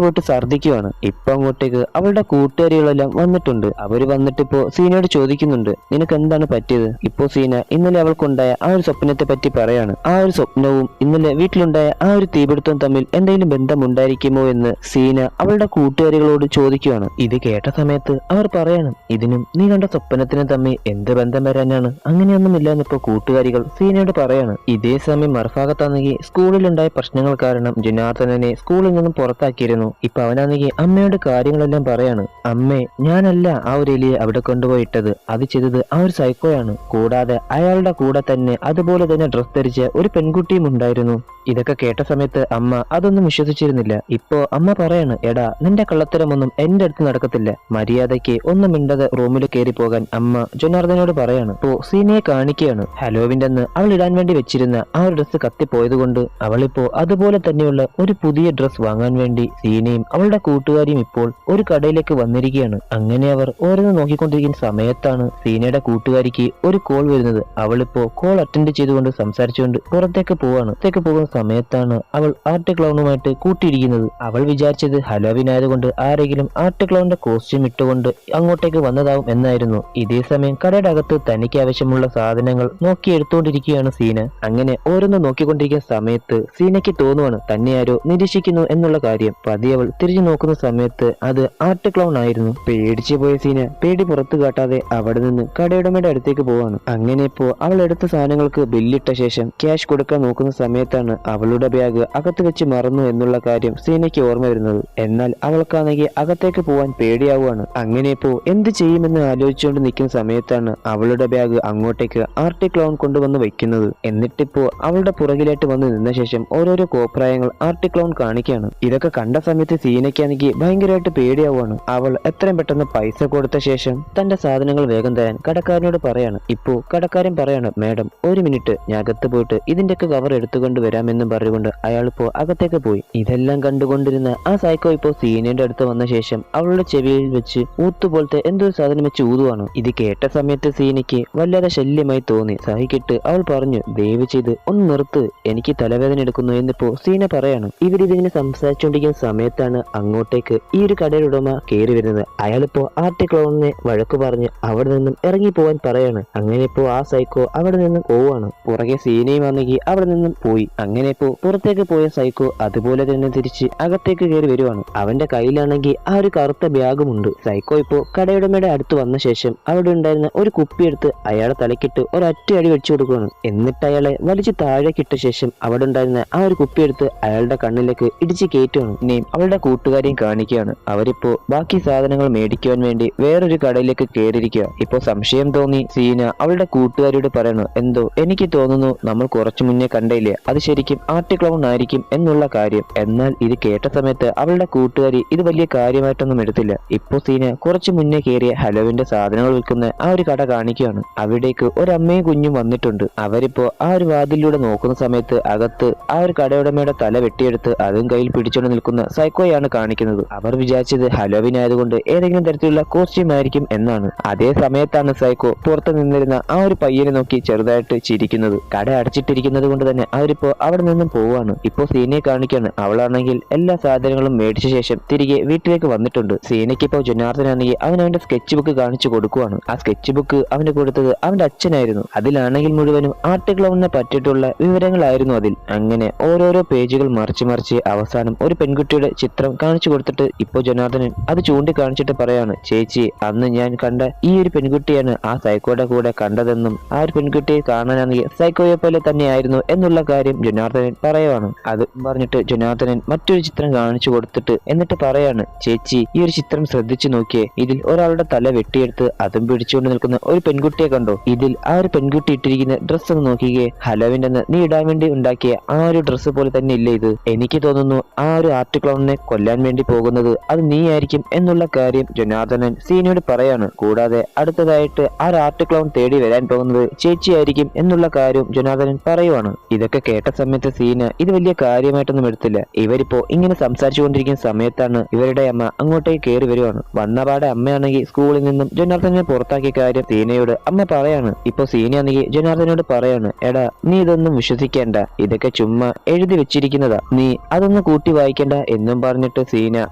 പോയിട്ട് ഛർദ്ദിക്കുവാണ്. ഇപ്പൊ അങ്ങോട്ടേക്ക് അവളുടെ കൂട്ടുകാരികളെല്ലാം വന്നിട്ടുണ്ട്. അവര് വന്നിട്ടിപ്പോ സീനയോട് ചോദിക്കുന്നുണ്ട്, നിനക്ക് എന്താണ് പറ്റിയത്? ഇപ്പോ സീന ഇന്നലെ അവൾക്കുണ്ടായ ആ ഒരു സ്വപ്നത്തെ പറ്റി പറയാണ്. ആ ഒരു സ്വപ്നവും ഇന്നലെ വീട്ടിലുണ്ടായ ആ ഒരു തീപിടുത്തവും തമ്മിൽ എന്തെങ്കിലും ബന്ധമുണ്ടായിരിക്കുമോ എന്ന് സീന അവളുടെ കൂട്ടുകാരികളോട് ചോദിക്കുകയാണ്. ഇത് കേട്ട സമയത്ത് അവർ പറയണം, ഇതിനും നീ കണ്ട സ്വപ്നത്തിനും തമ്മിൽ എന്ത് ബന്ധം വരാനാണ്? അങ്ങനെയൊന്നുമില്ല എന്നിപ്പോ കൂട്ടുകാരികൾ സീനയോട് പറയാണ്. ഇതേ സമയം മറുഭാഗത്താണെങ്കിൽ സ്കൂളിലുണ്ടായ പ്രശ്നങ്ങൾ കാരണം ജനാർദ്ദനനെ സ്കൂളിൽ നിന്നും പുറത്താക്കിയിരുന്നു. ഇപ്പൊ അവനാണെങ്കിൽ അമ്മയോട് കാര്യങ്ങളെല്ലാം പറയാണ്. അമ്മേ, ഞാനല്ല ആ ഒരു എലിയെ അവിടെ കൊണ്ടുപോയിട്ടത്, അത് ചെയ്തത് ആ ഒരു സൈക്കോയാണ്. കൂടാതെ അയാളുടെ കൂടെ തന്നെ അതുപോലെ തന്നെ ഡ്രസ് ധരിച്ച ഒരു പെൺകുട്ടിയും ഉണ്ടായിരുന്നു. ഇതൊക്കെ കേട്ട സമയത്ത് അമ്മ അതൊന്നും വിശ്വസിച്ചിരുന്നില്ല. ഇപ്പോ അമ്മ പറയാണ്, എടാ നിന്റെ കള്ളത്തരമൊന്നും എന്റെ അടുത്ത് നടക്കത്തില്ല, മര്യാദയ്ക്ക് ഒന്നും മിണ്ടാതെ റൂമിൽ കയറി പോകാൻ അമ്മ ജനാർദ്ദനോട് പറയാണ്. ഇപ്പോ സീനയെ കാണിക്കുകയാണ്. ഹലോവിന്റെ അന്ന് അവൾ ഇടാൻ വേണ്ടി വെച്ചിരുന്ന ആ ഒരു ഡ്രസ്സ് കത്തിപ്പോയത് കൊണ്ട് അവളിപ്പോ അതുപോലെ തന്നെയുള്ള ഒരു പുതിയ ഡ്രസ്സ് വാങ്ങാൻ വേണ്ടി സീനയും അവളുടെ കൂട്ടുകാരിയും ഇപ്പോൾ ഒരു കടയിലേക്ക് വന്നിരിക്കുകയാണ്. അങ്ങനെ അവർ ഓരോന്ന് നോക്കിക്കൊണ്ടിരിക്കുന്ന സമയത്താണ് സീനയുടെ കൂട്ടുകാരിക്ക് ഒരു കോൾ വരുന്നത്. അവളിപ്പോ കോൾ അറ്റൻഡ് ചെയ്തുകൊണ്ട് സംസാരിച്ചുകൊണ്ട് പുറത്തേക്ക് പോവാണ്. പുറത്തേക്ക് പോകുന്ന സമയത്താണ് അവൾ ആർട്ട് ക്ലൗണുമായിട്ട് കൂട്ടിയിരിക്കുന്നത്. അവൾ വിചാരിച്ചത് ഹലോവിൻ ആയതുകൊണ്ട് ആരെങ്കിലും ആർട്ട് ക്ലൗണിന്റെ കോസ്റ്റ്യൂം ഇട്ടുകൊണ്ട് അങ്ങോട്ടേക്ക് വന്നതാവും എന്നായിരുന്നു. ഇതേ സമയം കടയുടെ അകത്ത് തനിക്ക് ആവശ്യമുള്ള സാധനങ്ങൾ നോക്കിയെടുത്തുകൊണ്ടിരിക്കുകയാണ് സീന. അങ്ങനെ ഓരോന്ന് നോക്കിക്കൊണ്ടിരിക്കുന്ന സമയത്ത് സീനയ്ക്ക് തോന്നുവാണ് തന്നെ ആരോ നിരീക്ഷിക്കുന്നു എന്നുള്ള കാര്യം. പതിയെ അവൾ തിരിഞ്ഞു നോക്കുന്ന സമയത്ത് അത് ആർട്ട് ക്ലൗൺ ആയിരുന്നു. പേടിച്ചു പോയ സീന പേടി പുറത്തു കാട്ടാതെ അവിടെ നിന്ന് കടയുടമയുടെ അടുത്തേക്ക് പോവാണ്. അങ്ങനെ ഇപ്പോ അവൾ എടുത്ത സാധനങ്ങൾക്ക് ബില്ലിട്ട ശേഷം ക്യാഷ് കൊടുക്കാൻ നോക്കുന്ന സമയത്താണ് അവളുടെ ബാഗ് അകത്ത് വെച്ച് മറന്നു എന്നുള്ള കാര്യം സീനയ്ക്ക് ഓർമ്മ വരുന്നത്. എന്നാൽ അവൾക്കാണെങ്കിൽ അകത്തേക്ക് പോവാൻ പേടിയാവുകയാണ്. അങ്ങനെ ഇപ്പോ എന്ത് ചെയ്യുമെന്ന് ആലോചിച്ചുകൊണ്ട് നിൽക്കുന്ന സമയത്താണ് അവളുടെ ബാഗ് അങ്ങോട്ടേക്ക് ആർട്ട് ക്ലൗൺ കൊണ്ടുവന്ന് വെക്കുന്നത്. എന്നിട്ടിപ്പോ അവളുടെ പുറകിലായിട്ട് വന്ന് നിന്ന ശേഷം ഓരോരോ കോപ്രായങ്ങൾ ആർട്ട് ക്ലൗൺ കാണിക്കുകയാണ്. ഇതൊക്കെ കണ്ട സമയത്ത് സീനയ്ക്കാണെങ്കിൽ ഭയങ്കരമായിട്ട് പേടിയാവുകയാണ്. അവൾ എത്രയും പെട്ടെന്ന് പൈസ കൊടുത്ത ശേഷം തന്റെ സാധനങ്ങൾ വേഗം തരാൻ കടക്കാരനോട് പറയാണ്. ഇപ്പോ കടക്കാരൻ പറയാണ്, മാഡം ഒരു മിനിറ്റ്, ഞാൻ അകത്ത് പോയിട്ട് ഇതിന്റെയൊക്കെ കവർ എടുത്തുകൊണ്ട് വരാമെന്നും പറഞ്ഞുകൊണ്ട് അയാളിപ്പോ അകത്തേക്ക് പോയി. ഇതെല്ലാം കണ്ടുകൊണ്ടിരുന്ന ആ സൈക്കോ ഇപ്പോ സീനയുടെ അടുത്ത് വന്ന ശേഷം അവളുടെ ചെവിയിൽ വെച്ച് ഊത്തുപോലത്തെ എന്തോ സാധനം വെച്ച് ഊതുവാണ്. ഇത് കേട്ട സമയത്ത് സീനയ്ക്ക് വല്ലാതെ ശല്യമായി തോന്നി. സഹിക്കിട്ട് അവൾ പറഞ്ഞു, ദയവ് ചെയ്ത് ഒന്ന് നിർത്ത്, എനിക്ക് തലവേദന എടുക്കുന്നു എന്നിപ്പോ സീന പറയാണ്. ഇവരിതിങ്ങനെ സംസാരിച്ചുകൊണ്ടിരിക്കുന്ന സമയത്താണ് അങ്ങോട്ടേക്ക് ഈ ഒരു കടയുടെ ഉടമ കയറി വരുന്നത്. അയാളിപ്പോ ആർട്ട് ക്ലൗണിനെ വഴക്ക് പറഞ്ഞ് അവിടെ നിന്നും ഇറങ്ങി പോവാൻ പറയാണ്. അങ്ങനെ ഇപ്പോ ആ സൈക്കോ അവിടെ നിന്നും പോവാണ്. പുറകെ സീനയും വന്നെങ്കിൽ അവിടെ നിന്നും പോയി. അങ്ങനെ ഇപ്പോ പുറത്തേക്ക് പോയ സൈക്കോ അതുപോലെ തന്നെ തിരിച്ച് അകത്തേക്ക് കയറി വരുവാണ്. അവന്റെ കയ്യിലാണെങ്കിൽ ആ ഒരു കറുത്ത ബാഗുമുണ്ട്. സൈക്കോ ഇപ്പോ കടയുടമയുടെ അടുത്ത് വന്ന ശേഷം അവിടെ ഉണ്ടായിരുന്ന ഒരു കുപ്പിയെടുത്ത് അയാളെ തലക്കിട്ട് ഒരൊറ്റ അടി വെച്ചു കൊടുക്കുകയാണ്. എന്നിട്ട് അയാളെ വലിച്ചു താഴേക്കിട്ട ശേഷം അവിടെ ഉണ്ടായിരുന്ന ആ ഒരു കുപ്പിയെടുത്ത് അയാളുടെ കണ്ണിലേക്ക് ഇടിച്ച് കയറ്റുകയാണ്. ഇനിയും അവളുടെ കൂട്ടുകാരെയും കാണിക്കുകയാണ്. അവരിപ്പോ ബാക്കി സാധനങ്ങൾ മേടിക്കുവാൻ വേണ്ടി വേറൊരു കടയിലേക്ക് കയറിയിരിക്കുക. ഇപ്പോ സംശയം തോന്നി സീന അവളുടെ കൂട്ടുകാരിയോട് പറയണു, എന്തോ എനിക്ക് തോന്നുന്നു നമ്മൾ കുറച്ചു മുന്നേ കണ്ടയില്ലേ, അത് ശരിക്കും ആർട്ട് ക്ലൗൺ ആയിരിക്കും എന്നുള്ള കാര്യം. എന്നാൽ ഇത് കേട്ട സമയത്ത് അവളുടെ കൂട്ടുകാരി ഇത് വലിയ കാര്യമായിട്ടൊന്നും എടുത്തില്ല. ഇപ്പോ സീന കുറച്ചു മുന്നേ കയറിയ ഹലോവിന്റെ സാധനങ്ങൾ വിൽക്കുന്ന ആ ഒരു കട കാണിക്കുകയാണ്. അവിടേക്ക് ഒരമ്മയും കുഞ്ഞും വന്നിട്ടുണ്ട്. അവരിപ്പോ ആ ഒരു വാതിലൂടെ നോക്കുന്ന സമയത്ത് അകത്ത് ആ ഒരു കടയുടമയുടെ തല വെട്ടിയെടുത്ത് അതും കയ്യിൽ പിടിച്ചുകൊണ്ട് നിൽക്കുന്ന സൈക്കോയാണ് കാണിക്കുന്നത്. അവർ വിചാരിച്ചത് ഹലോവിൻ ആയതുകൊണ്ട് ഏതെങ്കിലും തരത്തിലുള്ള കോസ്റ്റ്യൂം ആയിരിക്കും എന്നാണ്. അതേ സമയത്താണ് സൈക്കോ പുറത്ത് നിന്നിരുന്ന ആ ഒരു പയ്യനെ നോക്കി ചെറുതായിട്ട് ചിരിക്കുന്നത്. കട അടച്ചിട്ടിരിക്കുന്നത് കൊണ്ട് തന്നെ അവരിപ്പോ അവിടെ നിന്നും പോവാണ്. ഇപ്പോ സീനയെ കാണിക്കാണ്. അവളാണെങ്കിൽ എല്ലാ സാധനങ്ങളും മേടിച്ച ശേഷം തിരികെ വീട്ടിലേക്ക് വന്നിട്ടുണ്ട്. സീനയ്ക്ക് ഇപ്പോ ജനാർദ്ദനാണെങ്കിൽ അവന്റെ സ്കെച്ച് ബുക്ക് കാണിച്ചു കൊടുക്കുവാണ്. ആ സ്കെച്ച് ബുക്ക് അവന് കൊടുത്തത് അവന്റെ അച്ഛനായിരുന്നു. അതിലാണെങ്കിൽ മുഴുവനും ആർട്ട് ക്ലൗണിനെ പറ്റിയിട്ടുള്ള വിവരങ്ങളായിരുന്നു അതിൽ. അങ്ങനെ ഓരോരോ പേജുകൾ മറിച്ച് അവസാനം ഒരു പെൺകുട്ടിയുടെ ചിത്രം കാണിച്ചു കൊടുത്തിട്ട് ഇപ്പോ ജനാർദ്ദനൻ അത് ചൂണ്ടിക്കാണിച്ചിട്ട് പറയാണ്, ചേച്ചി അന്ന് ഞാൻ കണ്ട ഈ ഒരു പെൺകുട്ടിയാണ് ആ സൈക്കോയുടെ കൂടെ കണ്ടതെന്നും ആ ഒരു പെൺകുട്ടിയെ കാണാനാണെങ്കിൽ സൈക്കോയെ പോലെ തന്നെയായിരുന്നു എന്നുള്ള കാര്യം ജനാർദ്ദനൻ പറയുവാണ്. അത് പറഞ്ഞിട്ട് ജനാർദ്ദനൻ മറ്റൊരു ചിത്രം കാണിച്ചു കൊടുത്തിട്ട് എന്നിട്ട് പറയാണ്, ചേച്ചി ഈ ഒരു ചിത്രം ശ്രദ്ധിച്ചു നോക്കിയേ, ഇതിൽ ഒരാളുടെ തല വെട്ടിയെടുത്ത് അതും പിടിച്ചുകൊണ്ട് നിൽക്കുന്ന ഒരു പെൺകുട്ടിയെ കണ്ടോ? ഇതിൽ ആ ഒരു പെൺകുട്ടി ഇട്ടിരിക്കുന്ന ഡ്രസ്സ് ഒന്ന് നോക്കിയേ, ഹലോവിന്റെ നീ ഇടാൻ വേണ്ടി ഉണ്ടാക്കിയ ആ ഒരു ഡ്രസ്സ് പോലെ തന്നെ ഇല്ലേ ഇത്? എനിക്ക് തോന്നുന്നു ആ ഒരു ആർട്ട് ക്ലൗണിനെ കൊല്ലാൻ വേണ്ടി പോകുന്നത് അത് നീ ആയിരിക്കും എന്നുള്ള കാര്യം ജനാർദ്ദനൻ സീനയോട് പറയാണ്. കൂടാതെ അടുത്തതായിട്ട് ആ ഒരു ആർട്ട് ക്ലൗൺ തേടി വരാൻ പോകുന്നത് ചേച്ചിയായിരിക്കും എന്നുള്ള കാര്യം ജനാർദ്ദനൻ പറയുവാണ്. ഇതൊക്കെ കേട്ട സമയത്ത് സീന ഇത് വലിയ കാര്യമായിട്ടൊന്നും എടുത്തില്ല. ഇവരിപ്പോ ഇങ്ങനെ സംസാരിച്ചുകൊണ്ടിരിക്കുന്ന സമയത്താണ് ഇവരുടെ അമ്മ അങ്ങോട്ടേക്ക് കയറി വരുവാണ്. വന്നപാടെ അമ്മയാണെങ്കിൽ സ്കൂളിൽ നിന്നും ജനാർദ്ദനെ പുറത്താക്കിയ കാര്യം സീനയോട് അമ്മ പറയാണ്. ഇപ്പൊ സീനയാണെങ്കിൽ ജനാർദ്ദനോട് പറയാണ്, എടാ നീ ഇതൊന്നും വിശ്വസിക്കേണ്ട, ഇതൊക്കെ ചുമ്മാ എഴുതി വെച്ചിരിക്കുന്നതാ, നീ അതൊന്നും കൂട്ടി വായിക്കണ്ട എന്നും പറഞ്ഞിട്ട് സീന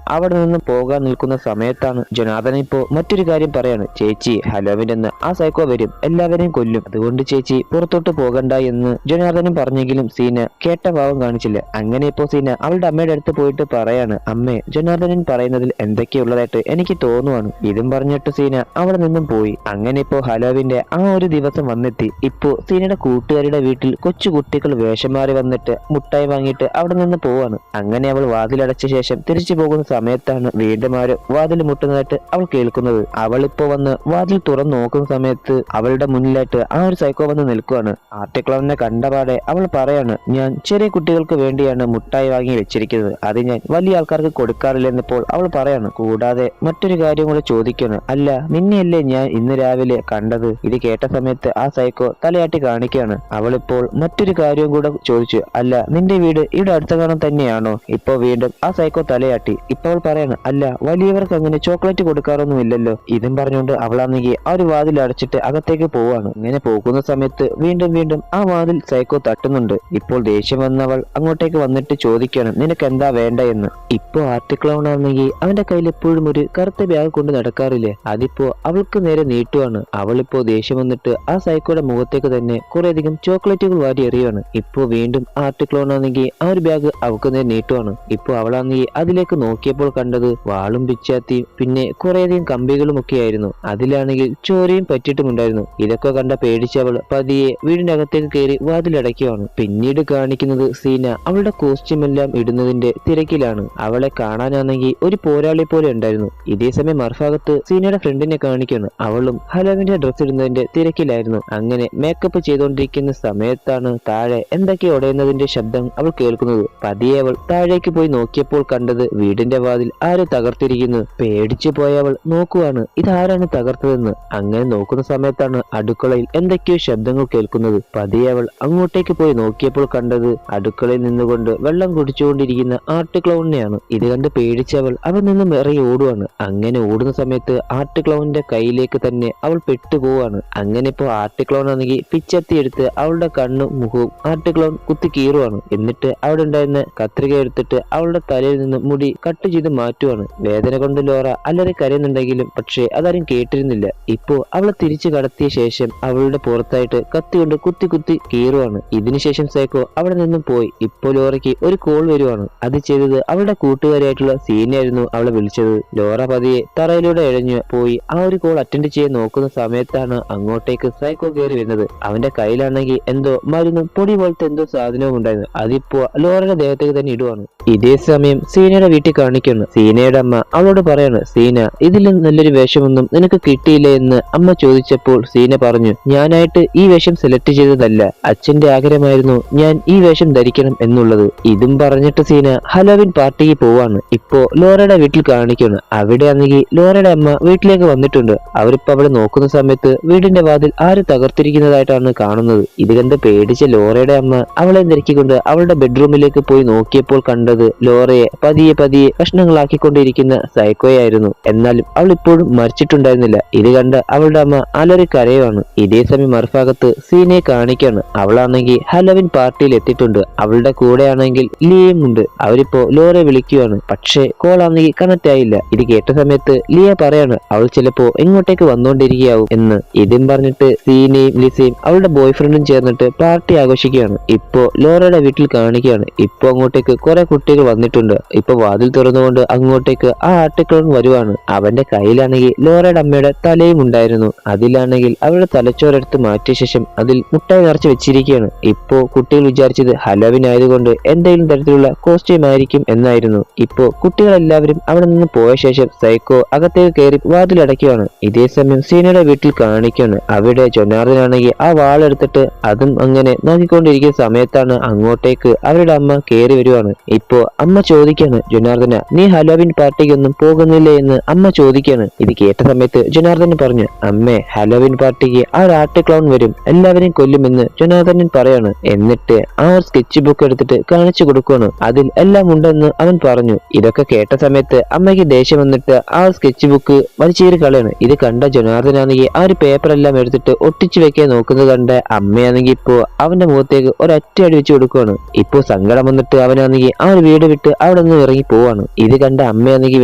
അവിടെ നിന്നും പോകാൻ നിൽക്കുന്ന സമയത്താണ് ജനാർദ്ദൻ ഇപ്പോ മറ്റൊരു കാര്യം പറയാണ്. ചേച്ചി ഹലോവിൻ എന്ന് ആ സൈക്കോ വരും, എല്ലാവരെയും കൊല്ലും, അതുകൊണ്ട് ചേച്ചി പുറത്തോട്ട് പോകണ്ട എന്ന് ജനാർദ്ദനും പറഞ്ഞെങ്കിലും സീന കേട്ട ഭാവം കാണിച്ചില്ല. അങ്ങനെ ഇപ്പോ സീന അവളുടെ അമ്മയുടെ അടുത്ത് പോയിട്ട് പറയാണ്, അമ്മേ ജനാർദ്ദനൻ പറയുന്നതിൽ എന്തൊക്കെയുള്ളതായിട്ട് എനിക്ക് തോന്നുവാണ്. ഇതും പറഞ്ഞിട്ട് സീന അവിടെ നിന്നും പോയി. അങ്ങനെ ഇപ്പോ ഹലോവിന്റെ ആ ഒരു ദിവസം വന്നെത്തി. ഇപ്പോ സീനയുടെ കൂട്ടുകാരുടെ വീട്ടിൽ കൊച്ചു കുട്ടികൾ വേഷം മാറി വന്നിട്ട് മുട്ടായി വാങ്ങിയിട്ട് അവിടെ നിന്ന് പോവാണ്. അങ്ങനെ അവൾ വാതിലടച്ച ശേഷം തിരിച്ചു പോകുന്ന സമയത്താണ് വീണ്ടും ആരോ വാതിൽ മുട്ടുന്നതായിട്ട് അവൾ കേൾക്കുന്നത്. അവൾ ഇപ്പോ വന്ന് വാതിൽ തുറന്നു നോക്കുന്ന സമയത്ത് അവളുടെ മുന്നിലായിട്ട് ആ ഒരു സൈക്കോ വന്ന് നിൽക്കുവാണ്. ആർട്ടിക്ലവനെ കണ്ടപാടെ അവൾ പറയാണ്, ഞാൻ ചെറിയ കുട്ടികൾക്ക് വേണ്ടിയാണ് മുട്ടായി വാങ്ങി വെച്ചിരിക്കുന്നത്, അത് ഞാൻ വലിയ ആൾക്കാർക്ക് കൊടുക്കാറില്ല എന്നിപ്പോൾ അവൾ പറയാണ്. കൂടാതെ മറ്റൊരു കാര്യം കൂടെ ചോദിക്കാണ്, അല്ല നിന്നെയല്ലേ ഞാൻ ഇന്ന് രാവിലെ കണ്ടത്? ഇത് കേട്ട സമയത്ത് ആ സൈക്കോ തലയാട്ടി കാണിക്കുകയാണ്. അവളിപ്പോൾ മറ്റൊരു കാര്യവും കൂടെ ചോദിച്ചു, അല്ല നിന്റെ വീട് ഇവിടെ അടുത്ത കാണാൻ തന്നെയാണോ? ഇപ്പൊ വീണ്ടും ആ സൈക്കോ തലയാട്ടി. ഇപ്പൊ അവൾ പറയാണ്, അല്ല വലിയവർക്ക് അങ്ങനെ ചോക്ലേറ്റ് കൊടുക്കാറൊന്നും ഇല്ലല്ലോ. ഇതും പറഞ്ഞുകൊണ്ട് അവളാണെങ്കിൽ ആ ഒരു വാതിൽ അടച്ചിട്ട് അകത്തേക്ക് പോവാണ്. ഇങ്ങനെ പോകുന്ന സമയത്ത് വീണ്ടും വീണ്ടും ആ വാതിൽ സൈക്കോ തട്ടുന്നുണ്ട്. ഇപ്പോൾ ദേഷ്യം വന്നവൾ അങ്ങോട്ടേക്ക് വന്നിട്ട് ചോദിക്കാണ്, നിനക്ക് എന്താ വേണ്ട എന്ന്. ഇപ്പൊ ആർട്ടിക്ലൗൺ ആണെങ്കിൽ അവന്റെ കയ്യിൽ എപ്പോഴും ഒരു കറുത്ത ബാഗ് കൊണ്ട് നടക്കാറില്ലേ, അതിപ്പോ അവൾക്ക് നേരെ നീട്ടുവാണ്. അവളിപ്പോ ദേഷ്യം വന്നിട്ട് ആ സൈക്കോയുടെ മുഖത്തേക്ക് തന്നെ കുറേയധികം ചോക്ലേറ്റുകൾ വാരി എറിയുവാണ്. ഇപ്പോ വീണ്ടും ആർട്ടിക്ലൗൺ ആണെങ്കിൽ ആ ഒരു ബാഗ് അവൾക്ക് നേരെ നീട്ടുവാണ്. ഇപ്പൊ അവളാണെങ്കിൽ അതിലേക്ക് നോക്കിയപ്പോൾ കണ്ടത് വാളും പിച്ചാത്തിയും പിന്നെ കുറേയധികം കമ്പികളും ഒക്കെ ആയിരുന്നു. അതിലാണെങ്കിൽ ചോരയും പറ്റിയിട്ടുമുണ്ടായിരുന്നു. ഇതൊക്കെ കണ്ട പേടിച്ചവൾ പതിയെ വീടിന്റെ അകത്തേക്ക് കയറി വാതിലടയ്ക്കുവാണ്. പിന്നീട് കാണിക്കുന്നത് സീന അവളുടെ കോസ്റ്റ്യൂം എല്ലാം ഇടുന്നതിന്റെ തിരക്കിലാണ്. അവളെ കാണാനാണെങ്കിൽ ഒരു പോരാളി പോലെ ഉണ്ടായിരുന്നു. ഇതേ സമയം മറുഭാഗത്ത് സീനയുടെ ഫ്രണ്ടിനെ കാണിക്കുകയാണ്. അവളും ഹലോവിന്റെ ഡ്രസ് ഇടുന്നതിന്റെ തിരക്കിലായിരുന്നു. അങ്ങനെ മേക്കപ്പ് ചെയ്തുകൊണ്ടിരിക്കുന്ന സമയത്താണ് താഴെ എന്തൊക്കെ ഉടയുന്നതിന്റെ ശബ്ദം അവൾ കേൾക്കുന്നത്. പതിയെ അവൾ താഴേക്ക് പോയി നോക്കിയപ്പോൾ കണ്ടത് വീടിന്റെ വാതിൽ ആരോ തകർത്തിരിക്കുന്നു. പേടിച്ചു പോയവൾ നോക്കുവാണ് ഇതാരാണ് തകർത്തതെന്ന്. അങ്ങനെ നോക്കുന്ന സമയത്താണ് അടുക്കളയിൽ എന്തൊക്കെയോ ശബ്ദങ്ങൾ കേൾക്കുന്നത്. പതിയെ അവൾ അങ്ങോട്ടേക്ക് പോയി നോക്കിയപ്പോൾ കണ്ടത് അടുക്കളയിൽ നിന്നുകൊണ്ട് വെള്ളം കുടിച്ചുകൊണ്ടിരിക്കുന്ന ആർട്ടിക്ലൗണിനെയാണ്. ഇത് കണ്ട് പേടിച്ചവൾ അവിടെ നിന്നും ഇറങ്ങി ഓടുവാണ്. അങ്ങനെ ഓടുന്ന സമയത്ത് ആർട്ടിക്ലൗണിന്റെ കയ്യിലേക്ക് തന്നെ അവൾ പെട്ടുപോവാണ്. അങ്ങനെ ഇപ്പോ ആർട്ടിക്ലൗൺ ആണെങ്കിൽ പിച്ചത്തി എടുത്ത് അവളുടെ കണ്ണും മുഖവും ആർട്ടിക്ലൗൺ കുത്തി കീറുവാണ്. എന്നിട്ട് അവിടെ ഉണ്ടായിരുന്ന കത്രിക എടുത്തിട്ട് അവളുടെ തലയിൽ നിന്ന് മുടി കട്ട് ചെയ്ത് മാറ്റുവാണ്. വേദന കൊണ്ട് ലോറ അല്ലറി കരയുന്നുണ്ടെങ്കിലും പക്ഷേ അതാരും കേട്ടിരുന്നില്ല. ഇപ്പോ അവളെ തിരിച്ചു കടത്തിയ ശേഷം അവളുടെ പുറത്തായിട്ട് കത്തി കൊണ്ട് കുത്തി കുത്തി കീറുവാണ്. ഇതിനുശേഷം സൈക്കോ അവിടെ നിന്നും പോയി. ഇപ്പോ ലോറയ്ക്ക് ഒരു കോൾ വരുവാണ്. അത് ചെയ്തത് അവളുടെ കൂട്ടുകാരിയായിട്ടുള്ള സീനയായിരുന്നു അവളെ വിളിച്ചത്. ലോറ പതിയെ തറയിലൂടെ ഇഴഞ്ഞു പോയി ആ ഒരു കോൾ അറ്റൻഡ് ചെയ്യാൻ നോക്കുന്ന സമയത്താണ് അങ്ങോട്ടേക്ക് സൈക്കോ കയറി വരുന്നത്. അവന്റെ കയ്യിലാണെങ്കിൽ എന്തോ മരുന്നും പൊടി പോലത്തെ എന്തോ സാധനവും ഉണ്ടായിരുന്നു. അതിപ്പോ ലോറയുടെ ദേഹത്തേക്ക് തന്നെ ഇടുവാണ്. ഇതേ സമയം സീനയുടെ വീട്ടിൽ കാണിക്കുന്നു. സീനയുടെ അമ്മ അവളോട് പറയാണ്, സീന ഇതിൽ നല്ലൊരു വേഷമൊന്നും നിനക്ക് കിട്ടിയില്ല എന്ന് അമ്മ ചോദിച്ചപ്പോൾ സീന പറഞ്ഞു, ഞാനായിട്ട് ഈ വേഷം സെലക്ട് ചെയ്തതല്ല, അച്ഛന്റെ ആഗ്രഹമായിരുന്നു ഞാൻ ഈ വേഷം ധരിക്കണം എന്നുള്ളത്. ഇതും പറഞ്ഞിട്ട് സീന ഹലോവിൻ പാർട്ടിക്ക് പോവാണ്. ഇപ്പോ ലോറയുടെ വീട്ടിൽ കാണിക്കുന്നു. അവിടെ ആണെങ്കിൽ ലോറയുടെ അമ്മ വീട്ടിലേക്ക് വന്നിട്ടുണ്ട്. അവരിപ്പോ അവിടെ നോക്കുന്ന സമയത്ത് വീടിന്റെ വാതിൽ ആര് തകർത്തിരിക്കുന്നതായിട്ടാണ് കാണുന്നത്. ഇത് കണ്ട് പേടിച്ച ലോറയുടെ അമ്മ അവളെ നിരക്കിക്കൊണ്ട് അവളുടെ ബെഡ്റൂമിലേക്ക് പോയി നോക്കിയപ്പോൾ കണ്ടത് ലോറയെ പതിയെ പതിയെ കഷ്ണങ്ങളാക്കിക്കൊണ്ടിരിക്കുന്ന സൈക്കോയായിരുന്നു. എന്നാലും അവൾ ഇപ്പോഴും മരിച്ചിട്ടുണ്ടായിരുന്നില്ല. ഇത് കണ്ട് അവളുടെ അമ്മ അലറി കരയുവാണ്. ഇതേ സമയം മറുഭാഗത്ത് സീനയെ കാണിക്കാണ്. അവളാണെങ്കിൽ ഹലോവിൻ പാർട്ടിയിൽ എത്തിയിട്ടുണ്ട്. അവളുടെ കൂടെ ആണെങ്കിൽ ലിയയും ഉണ്ട്. അവരിപ്പോ ലോറയെ വിളിക്കുകയാണ്. പക്ഷേ കോൾ ആണെങ്കിൽ കണക്ട് ആയില്ല. ഇത് കേട്ട സമയത്ത് ലിയ പറയാണ് അവൾ ചിലപ്പോ എങ്ങോട്ടേക്ക് വന്നുകൊണ്ടിരിക്കുകയാവും എന്ന്. ഇതും പറഞ്ഞിട്ട് സീനയും ലിസയും അവളുടെ ബോയ്ഫ്രണ്ടും ചേർന്നിട്ട് പാർട്ടി ആഘോഷിക്കുകയാണ്. ഇപ്പോ ലോറയുടെ വീട്ടിൽ കാണിക്കുകയാണ്. ഇപ്പൊ അങ്ങോട്ടേക്ക് കുറെ കുട്ടികൾ വന്നിട്ടുണ്ട്. ഇപ്പൊ വാതിൽ തുറന്നുകൊണ്ട് അങ്ങോട്ടേക്ക് ആ ആർട്ടിക്ലൗൺ വരുവാണ്. അവന്റെ കയ്യിലാണെങ്കിൽ ലോറയുടെ അമ്മയുടെ തലയും ഉണ്ടായിരുന്നു. അതിലാണെങ്കിൽ അവരുടെ തലച്ചോറെടുത്ത് മാറ്റിയ ശേഷം അതിൽ മുട്ടായി നിറച്ച് വെച്ചിരിക്കുകയാണ്. ഇപ്പോ കുട്ടികൾ വിചാരിച്ചത് ഹലോവിൻ ആയതുകൊണ്ട് എന്തെങ്കിലും തരത്തിലുള്ള കോസ്റ്റ്യൂം ആയിരിക്കും എന്നായിരുന്നു. ഇപ്പോ കുട്ടികളെല്ലാവരും അവിടെ നിന്ന് പോയ ശേഷം സൈക്കോ അകത്തേക്ക് കയറി വാതിലടയ്ക്കുകയാണ്. ഇതേ സമയം സീനയുടെ വീട്ടിൽ കാണിക്കുകയാണ്. അവിടെ ജനാർദ്ദനാണെങ്കിൽ ആ വാളെടുത്തിട്ട് അതും അങ്ങനെ നോക്കിക്കൊണ്ടിരിക്കുന്ന സമയത്താണ് അങ്ങോട്ടേക്ക് അവരുടെ അമ്മ കയറി വരുവാണ്. ഇപ്പോ അമ്മ ചോദിക്കാണ്, ജനാർദ്ദന നീ ഹലോവിൻ പാർട്ടിക്കൊന്നും പോകുന്നില്ലേ എന്ന് അമ്മ ചോദിക്കാണ്. ഇത് കേട്ട സമയത്ത് ജനാർദ്ദനൻ പറഞ്ഞു, അമ്മേ ഹലോവിൻ പാർട്ടിക്ക് ആ ഒരു ആർട്ടിക്ലൗൺ വരും, എല്ലാവരെയും കൊല്ലുമെന്ന് ജനാർദ്ദനൻ പറയാണ്. എന്നിട്ട് ആ ഒരു സ്കെച്ച് ബുക്ക് എടുത്തിട്ട് കാണിച്ചു കൊടുക്കുകയാണ്. അതിൽ എല്ലാം ഉണ്ടെന്ന് അവൻ പറഞ്ഞു. ഇതൊക്കെ കേട്ട സമയത്ത് അമ്മയ്ക്ക് ദേഷ്യം വന്നിട്ട് ആ സ്കെച്ച് ബുക്ക് വലിച്ചേറി കളയാണ്. ഇത് കണ്ട ജനാർദ്ദനാണെങ്കിൽ ആ ഒരു പേപ്പർ എല്ലാം എടുത്തിട്ട് ഒട്ടിച്ചു വെക്കാൻ നോക്കുന്നത് കണ്ട അമ്മയാണെങ്കിൽ ഇപ്പോ അവന്റെ മുഖത്തേക്ക് ഒരൊറ്റ അടി വെച്ച് കൊടുക്കുകയാണ്. ഇപ്പോ സങ്കടം വന്നിട്ട് അവനാണെങ്കിൽ ആ ഒരു വീട് വിട്ട് അവിടെ നിന്ന് ഇറങ്ങി പോവാണ്. ഇത് കണ്ട അമ്മയാണെങ്കിൽ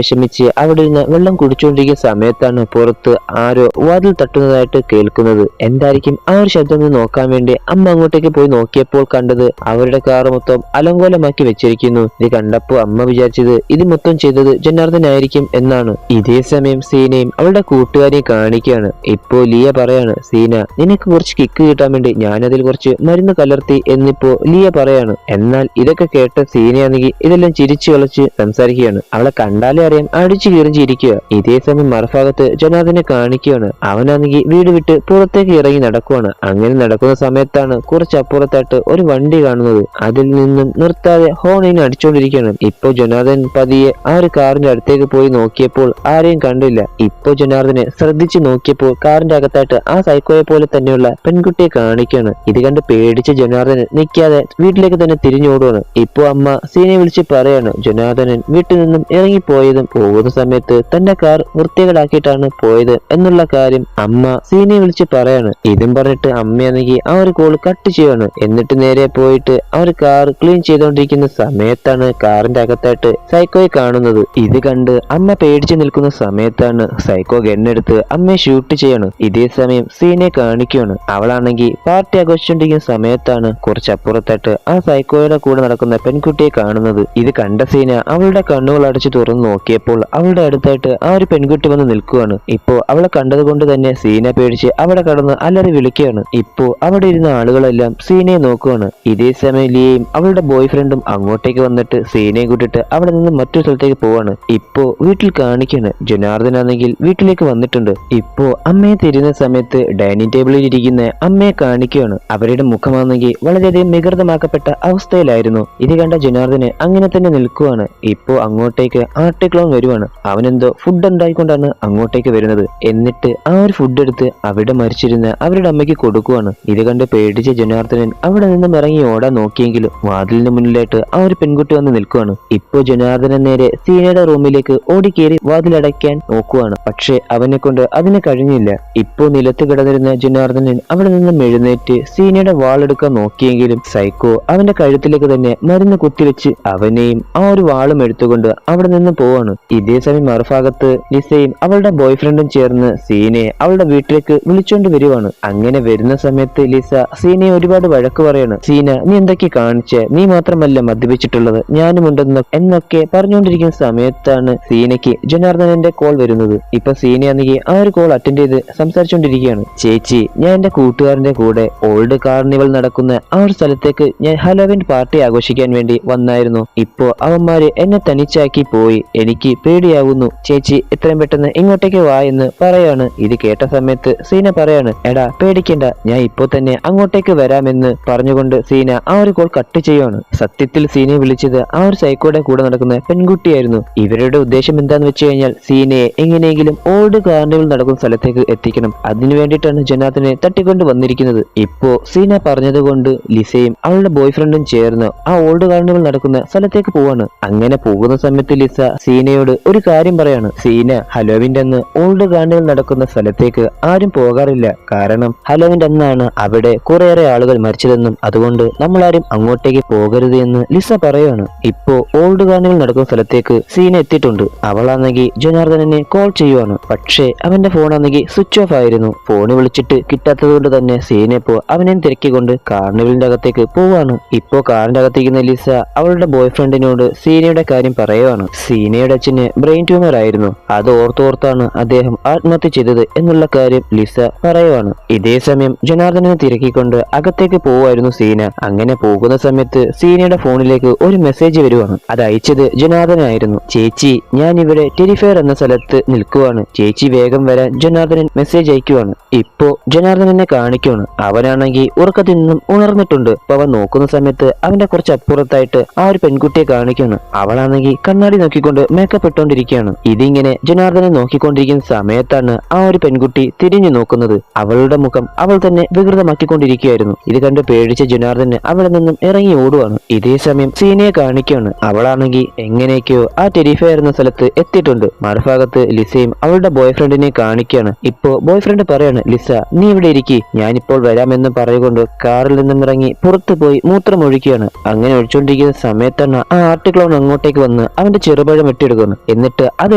വിഷമിച്ച് കഴിച്ച് അവിടെ ഇരുന്ന് വെള്ളം കുടിച്ചുകൊണ്ടിരിക്കുന്ന സമയത്താണ് പുറത്ത് ആരോ വാതിൽ തട്ടുന്നതായിട്ട് കേൾക്കുന്നത്. എന്തായിരിക്കും ആ ഒരു ശബ്ദം എന്ന് നോക്കാൻ വേണ്ടി അമ്മ അങ്ങോട്ടേക്ക് പോയി നോക്കിയപ്പോൾ കണ്ടത് അവരുടെ കാർ മൊത്തം അലങ്കോലമാക്കി വെച്ചിരിക്കുന്നു. ഇത് കണ്ടപ്പോ അമ്മ വിചാരിച്ചത് ഇത് മൊത്തം ചെയ്തത് ജനാർദ്ദനായിരിക്കും എന്നാണ്. ഇതേ സമയം സീനയും അവളുടെ കൂട്ടുകാരെയും കാണിക്കുകയാണ്. ഇപ്പോ ലിയ പറയാണ്, സീന നിനക്ക് കുറച്ച് കിക്ക് കിട്ടാൻ വേണ്ടി ഞാനതിൽ കുറച്ച് മരുന്ന് കലർത്തി എന്നിപ്പോ ലിയ പറയാണ്. എന്നാൽ ഇതൊക്കെ കേട്ട സീനയാണെങ്കിൽ ഇതെല്ലാം ചിരിച്ചു കളിച്ച് സംസാരിക്കുകയാണ്. അവളെ കണ്ടാലേ അറിയാം അടിച്ചു കീറിഞ്ചിരിക്കുക. ഇതേ സമയം മറുഭാഗത്ത് ജനാർദ്ദനെ കാണിക്കുകയാണ്. അവനാണെങ്കിൽ വീട് വിട്ട് പുറത്തേക്ക് ഇറങ്ങി നടക്കുവാണ്. അങ്ങനെ നടക്കുന്ന സമയത്താണ് കുറച്ച് അപ്പുറത്തായിട്ട് ഒരു വണ്ടി കാണുന്നത്. അതിൽ നിന്നും നിർത്താതെ ഹോണിന് അടിച്ചുകൊണ്ടിരിക്കുകയാണ്. ഇപ്പോ ജനാർദ്ദൻ പതിയെ ആ ഒരു കാറിന്റെ അടുത്തേക്ക് പോയി നോക്കിയപ്പോൾ ആരെയും കണ്ടില്ല. ഇപ്പോ ജനാർദ്ദനെ ശ്രദ്ധിച്ചു നോക്കിയപ്പോൾ കാറിന്റെ അകത്തായിട്ട് ആ സൈക്കോയെ പോലെ തന്നെയുള്ള പെൺകുട്ടിയെ കാണിക്കുകയാണ്. ഇത് കണ്ട് പേടിച്ച ജനാർദ്ദനൻ നിൽക്കാതെ വീട്ടിലേക്ക് തന്നെ തിരിഞ്ഞോടുകയാണ്. ഇപ്പോ അമ്മ സീനയെ വിളിച്ച് പറയാണ് ജനാർദ്ദനൻ വീട്ടിൽ നിന്നും ഇറങ്ങിപ്പോയതും പോകുന്ന സമയത്ത് തന്റെ കാർ വൃത്തികേടാക്കിയിട്ടാണ് പോയത് എന്നുള്ള കാര്യം അമ്മ സീനയെ വിളിച്ച് പറയാണ്. ഇതും പറഞ്ഞിട്ട് അമ്മയാണെങ്കിൽ ആ ഒരു കോൾ കട്ട് ചെയ്യാണ്. എന്നിട്ട് നേരെ പോയിട്ട് ആ ഒരു കാർ ക്ലീൻ ചെയ്തുകൊണ്ടിരിക്കുന്ന സമയത്താണ് കാറിന്റെ അകത്തായിട്ട് സൈക്കോയെ കാണുന്നത്. ഇത് കണ്ട് അമ്മ പേടിച്ചു നിൽക്കുന്ന സമയത്താണ് സൈക്കോ ഗണ്ണെടുത്ത് അമ്മയെ ഷൂട്ട് ചെയ്യാണ്. ഇതേ സമയം സീനയെ കാണിക്കുകയാണ്. അവളാണെങ്കിൽ പാർട്ടി ആഘോഷിച്ചുകൊണ്ടിരിക്കുന്ന സമയത്താണ് കുറച്ചപ്പുറത്തായിട്ട് ആ സൈക്കോയുടെ കൂടെ നടക്കുന്ന പെൺകുട്ടിയെ കാണുന്നത്. ഇത് കണ്ട സീന അവളുടെ കണ്ണുകൾ അടച്ചു തുറന്നു നോക്കിയപ്പോൾ അവളുടെ അടുത്തായിട്ട് ആ ഒരു പെൺകുട്ടി വന്ന് നിൽക്കുകയാണ്. ഇപ്പോ അവളെ കണ്ടത് കൊണ്ട് തന്നെ സീന പേടിച്ച് അവിടെ കടന്ന് അലറി വിളിക്കുകയാണ്. ഇപ്പോ അവിടെ ഇരുന്ന ആളുകളെല്ലാം സീനയെ നോക്കുകയാണ്. ഇതേ സമയം ലിയയും അവളുടെ ബോയ് ഫ്രണ്ടും അങ്ങോട്ടേക്ക് വന്നിട്ട് സീനയെ കൂട്ടിട്ട് അവിടെ നിന്ന് മറ്റൊരു സ്ഥലത്തേക്ക് പോവാണ്. ഇപ്പോ വീട്ടിൽ കാണിക്കാണ് ജനാർദ്ദനാണെങ്കിൽ വീട്ടിലേക്ക് വന്നിട്ടുണ്ട്. ഇപ്പോ അമ്മയെ തിരിയുന്ന സമയത്ത് ഡൈനിങ് ടേബിളിൽ ഇരിക്കുന്ന അമ്മയെ കാണിക്കുകയാണ്. അവരുടെ മുഖമാണെങ്കിൽ വളരെയധികം വികൃതമാക്കപ്പെട്ട അവസ്ഥയിലായിരുന്നു. ഇത് കണ്ട ജനാർദ്ദന് അങ്ങനെ തന്നെ നിൽക്കുവാണ്. ഇപ്പോ അങ്ങോട്ടേക്ക് ആർട്ടിക്ലോൺ വരുവാണ്. അവനെന്തോ ഫുഡ് ഉണ്ടായിക്കൊണ്ടാണ് അങ്ങോട്ടേക്ക് വരുന്നത്. എന്നിട്ട് ആ ഒരു ഫുഡ് എടുത്ത് അവിടെ മരിച്ചിരുന്ന അവരുടെ അമ്മയ്ക്ക് കൊടുക്കുവാണ്. ഇത് കണ്ട് പേടിച്ച ജനാർദ്ദനൻ അവിടെ നിന്നും ഇറങ്ങി ഓടാൻ നോക്കിയെങ്കിലും വാതിലിന് മുന്നിലായിട്ട് ആ ഒരു പെൺകുട്ടി വന്ന് നിൽക്കുവാണ്. ഇപ്പോ ജനാർദ്ദനൻ നേരെ സീനയുടെ റൂമിലേക്ക് ഓടിക്കേറി വാതിലടയ്ക്കാൻ നോക്കുവാണ്. പക്ഷെ അവനെ കൊണ്ട് അതിന് കഴിഞ്ഞില്ല. ഇപ്പോ നിലത്ത് കിടന്നിരുന്ന ജനാർദ്ദനൻ അവിടെ നിന്നും എഴുന്നേറ്റ് സീനയുടെ വാളെടുക്കാൻ നോക്കിയെങ്കിലും സൈക്കോ അവന്റെ കഴുത്തിലേക്ക് തന്നെ മരുന്ന് കുത്തിവെച്ച് അവനെയും ആ ഒരു വാളും എടുത്തുകൊണ്ട് അവിടെ നിന്ന് പോവാണ്. ഇതേ സമയം മറുഭാഗത്ത് ലിസയും അവളുടെ ബോയ് ഫ്രണ്ടും ചേർന്ന് സീനയെ അവളുടെ വീട്ടിലേക്ക് വിളിച്ചോണ്ട് വരുവാണ്. അങ്ങനെ വരുന്ന സമയത്ത് ലിസ സീനയെ ഒരുപാട് വഴക്ക് പറയാണ്. സീന നീ എന്തൊക്കെ കാണിച്ച്, നീ മാത്രമല്ല മദ്യപിച്ചിട്ടുള്ളത്, ഞാനുമുണ്ടെന്ന് എന്നൊക്കെ പറഞ്ഞുകൊണ്ടിരിക്കുന്ന സമയത്താണ് സീനയ്ക്ക് ജനാർദ്ദനന്റെ കോൾ വരുന്നത്. ഇപ്പൊ സീനയാണെങ്കിൽ ആ ഒരു കോൾ അറ്റൻഡ് ചെയ്ത് സംസാരിച്ചുകൊണ്ടിരിക്കുകയാണ്. ചേച്ചി, ഞാൻ എന്റെ കൂട്ടുകാരന്റെ കൂടെ ഓൾഡ് കാർണിവൽ നടക്കുന്ന ആ ഒരു സ്ഥലത്തേക്ക് ഞാൻ ഹലോവിൻ പാർട്ടി ആഘോഷിക്കാൻ വേണ്ടി വന്നായിരുന്നു. ഇപ്പോ അവന്മാര് എന്നെ തനിച്ചാക്കി പോയി. എനിക്ക് പേടിയാവുന്നു. ചേച്ചി എത്രയും പെട്ടെന്ന് ഇങ്ങോട്ടേക്ക് വാ എന്ന് പറയാണ്. ഇത് കേട്ട സമയത്ത് സീന പറയാണ്, എടാ പേടിക്കണ്ട, ഞാൻ ഇപ്പോ തന്നെ അങ്ങോട്ടേക്ക് വരാമെന്ന് പറഞ്ഞുകൊണ്ട് സീന ആ ഒരു കോൾ കട്ട് ചെയ്യുവാണ്. സത്യത്തിൽ സീനയെ വിളിച്ചത് ആ ഒരു സൈക്കോയുടെ കൂടെ നടക്കുന്ന പെൺകുട്ടിയായിരുന്നു. ഇവരുടെ ഉദ്ദേശം എന്താന്ന് വെച്ച് കഴിഞ്ഞാൽ സീനയെ എങ്ങനെയെങ്കിലും ഓൾഡ് കാർണിവൽ നടക്കുന്ന സ്ഥലത്തേക്ക് എത്തിക്കണം. അതിനു വേണ്ടിയിട്ടാണ് ജനാർദ്ദനെ തട്ടിക്കൊണ്ട് വന്നിരിക്കുന്നത്. ഇപ്പോ സീന പറഞ്ഞതുകൊണ്ട് ലിസയും അവളുടെ ബോയ് ഫ്രണ്ടും ചേർന്ന് ആ ഓൾഡ് കാർണിവൽ നടക്കുന്ന സ്ഥലത്തേക്ക് പോവാണ്. അങ്ങനെ പോകുന്ന സമയത്ത് ലിസ സീനയോട് ഒരു കാര്യം പറയാണ്. സീന, ഹലോവിന്റെ അന്ന് ഓൾഡ് കാർണിവൽ നടക്കുന്ന സ്ഥലത്തേക്ക് ആരും പോകാറില്ല. കാരണം ഹലോവിന്റെ അന്നാണ് അവിടെ കുറേയേറെ ആളുകൾ മരിച്ചതെന്നും അതുകൊണ്ട് നമ്മളാരും അങ്ങോട്ടേക്ക് പോകരുത് എന്ന് ലിസ പറയാണ്. ഇപ്പോ ഓൾഡ് കാർണിവൽ നടക്കുന്ന സ്ഥലത്തേക്ക് സീന എത്തിയിട്ടുണ്ട്. അവളാണെങ്കിൽ ജനാർദ്ദനെ കോൾ ചെയ്യുവാണ്. പക്ഷേ അവന്റെ ഫോണാണെങ്കിൽ സ്വിച്ച് ഓഫ് ആയിരുന്നു. ഫോണ് വിളിച്ചിട്ട് കിട്ടാത്തത് കൊണ്ട് തന്നെ സീന ഇപ്പോ അവനെ തിരക്കിക്കൊണ്ട് കാർണിവലിന്റെ അകത്തേക്ക് പോവാണ്. ഇപ്പോ കാറിന്റെ അകത്തേക്കുന്ന ലിസ അവളുടെ ബോയ് ഫ്രണ്ടിനോട് സീനയുടെ കാര്യം പറയുവാണ്. സീനയുടെ അച്ഛന് ബ്രെയിൻ ട്യൂമർ ആയിരുന്നു. അത് ഓർത്താണ് അദ്ദേഹം ആത്മഹത്യ ചെയ്തത് എന്നുള്ള കാര്യം ലിസ പറയുവാണ്. ഇതേ സമയം ജനാർദ്ദനെ തിരക്കിക്കൊണ്ട് അകത്തേക്ക് പോവായിരുന്നു സീന. അങ്ങനെ പോകുന്ന സമയത്ത് സീനയുടെ ഫോണിലേക്ക് ഒരു മെസ്സേജ് വരുവാണ്. അത് അയച്ചത് ജനാർദ്ദനായിരുന്നു. ചേച്ചി, ഞാൻ ഇവിടെ ടെരിഫയർ എന്ന സ്ഥലത്ത് നിൽക്കുവാണ്. ചേച്ചി വേഗം വരാൻ ജനാർദ്ദനൻ മെസ്സേജ് അയക്കുവാണ്. ഇപ്പോ ജനാർദ്ദനെ കാണിക്കുവാണ്. അവനാണെങ്കിൽ ഉറക്കത്തിൽ നിന്നും ഉണർന്നിട്ടുണ്ട്. അപ്പൊ അവൻ നോക്കുന്ന സമയത്ത് അവന്റെ കുറച്ച് അപ്പുറത്തായിട്ട് ആ ഒരു പെൺകുട്ടിയെ കാണിക്കുകയാണ്. അവളാണെങ്കിൽ കണ്ണാടി നോക്കിക്കൊണ്ട് മേക്കപ്പ് ഇട്ടുകൊണ്ടിരിക്കുകയാണ്. ഇതിങ്ങനെ ജനാർദ്ദനെ നോക്കിക്കൊണ്ടിരിക്കുന്ന സമയത്താണ് ആ ഒരു പെൺകുട്ടി തിരിഞ്ഞു നോക്കുന്നത്. അവളുടെ മുഖം അവൾ തന്നെ വികൃതമാക്കിക്കൊണ്ടിരിക്കുകയായിരുന്നു. ഇത് കണ്ട് പേടിച്ച ജനാർദ്ദന് അവിടെ നിന്നും ഇറങ്ങി ഓടുവാണ്. ഇതേ സമയം സീനയെ കാണിക്കുകയാണ്. അവളാണെങ്കിൽ എങ്ങനെയൊക്കെയോ ആ ടെരിഫയർ എന്ന സ്ഥലത്ത് എത്തിയിട്ടുണ്ട്. മറുഭാഗത്ത് ലിസയും അവളുടെ ബോയ് ഫ്രണ്ടിനെ കാണിക്കുകയാണ്. ഇപ്പോ ബോയ് ഫ്രണ്ട് പറയാണ്, ലിസ നീ ഇവിടെ ഇരിക്കി, ഞാനിപ്പോൾ വരാമെന്ന് പറയുകൊണ്ട് കാറിൽ നിന്നും ഇറങ്ങി പുറത്തു പോയി മൂത്രം ഒഴിക്കുകയാണ്. അങ്ങനെ ഒഴിച്ചുകൊണ്ടിരിക്കുന്ന സമയത്താണ് ആ ആർട്ടിക്ലോൺ അങ്ങോട്ടേക്ക് വന്ന് അവന്റെ ചെറുപഴം വെട്ടിയെടുക്കുന്നു. എന്നിട്ട് അത്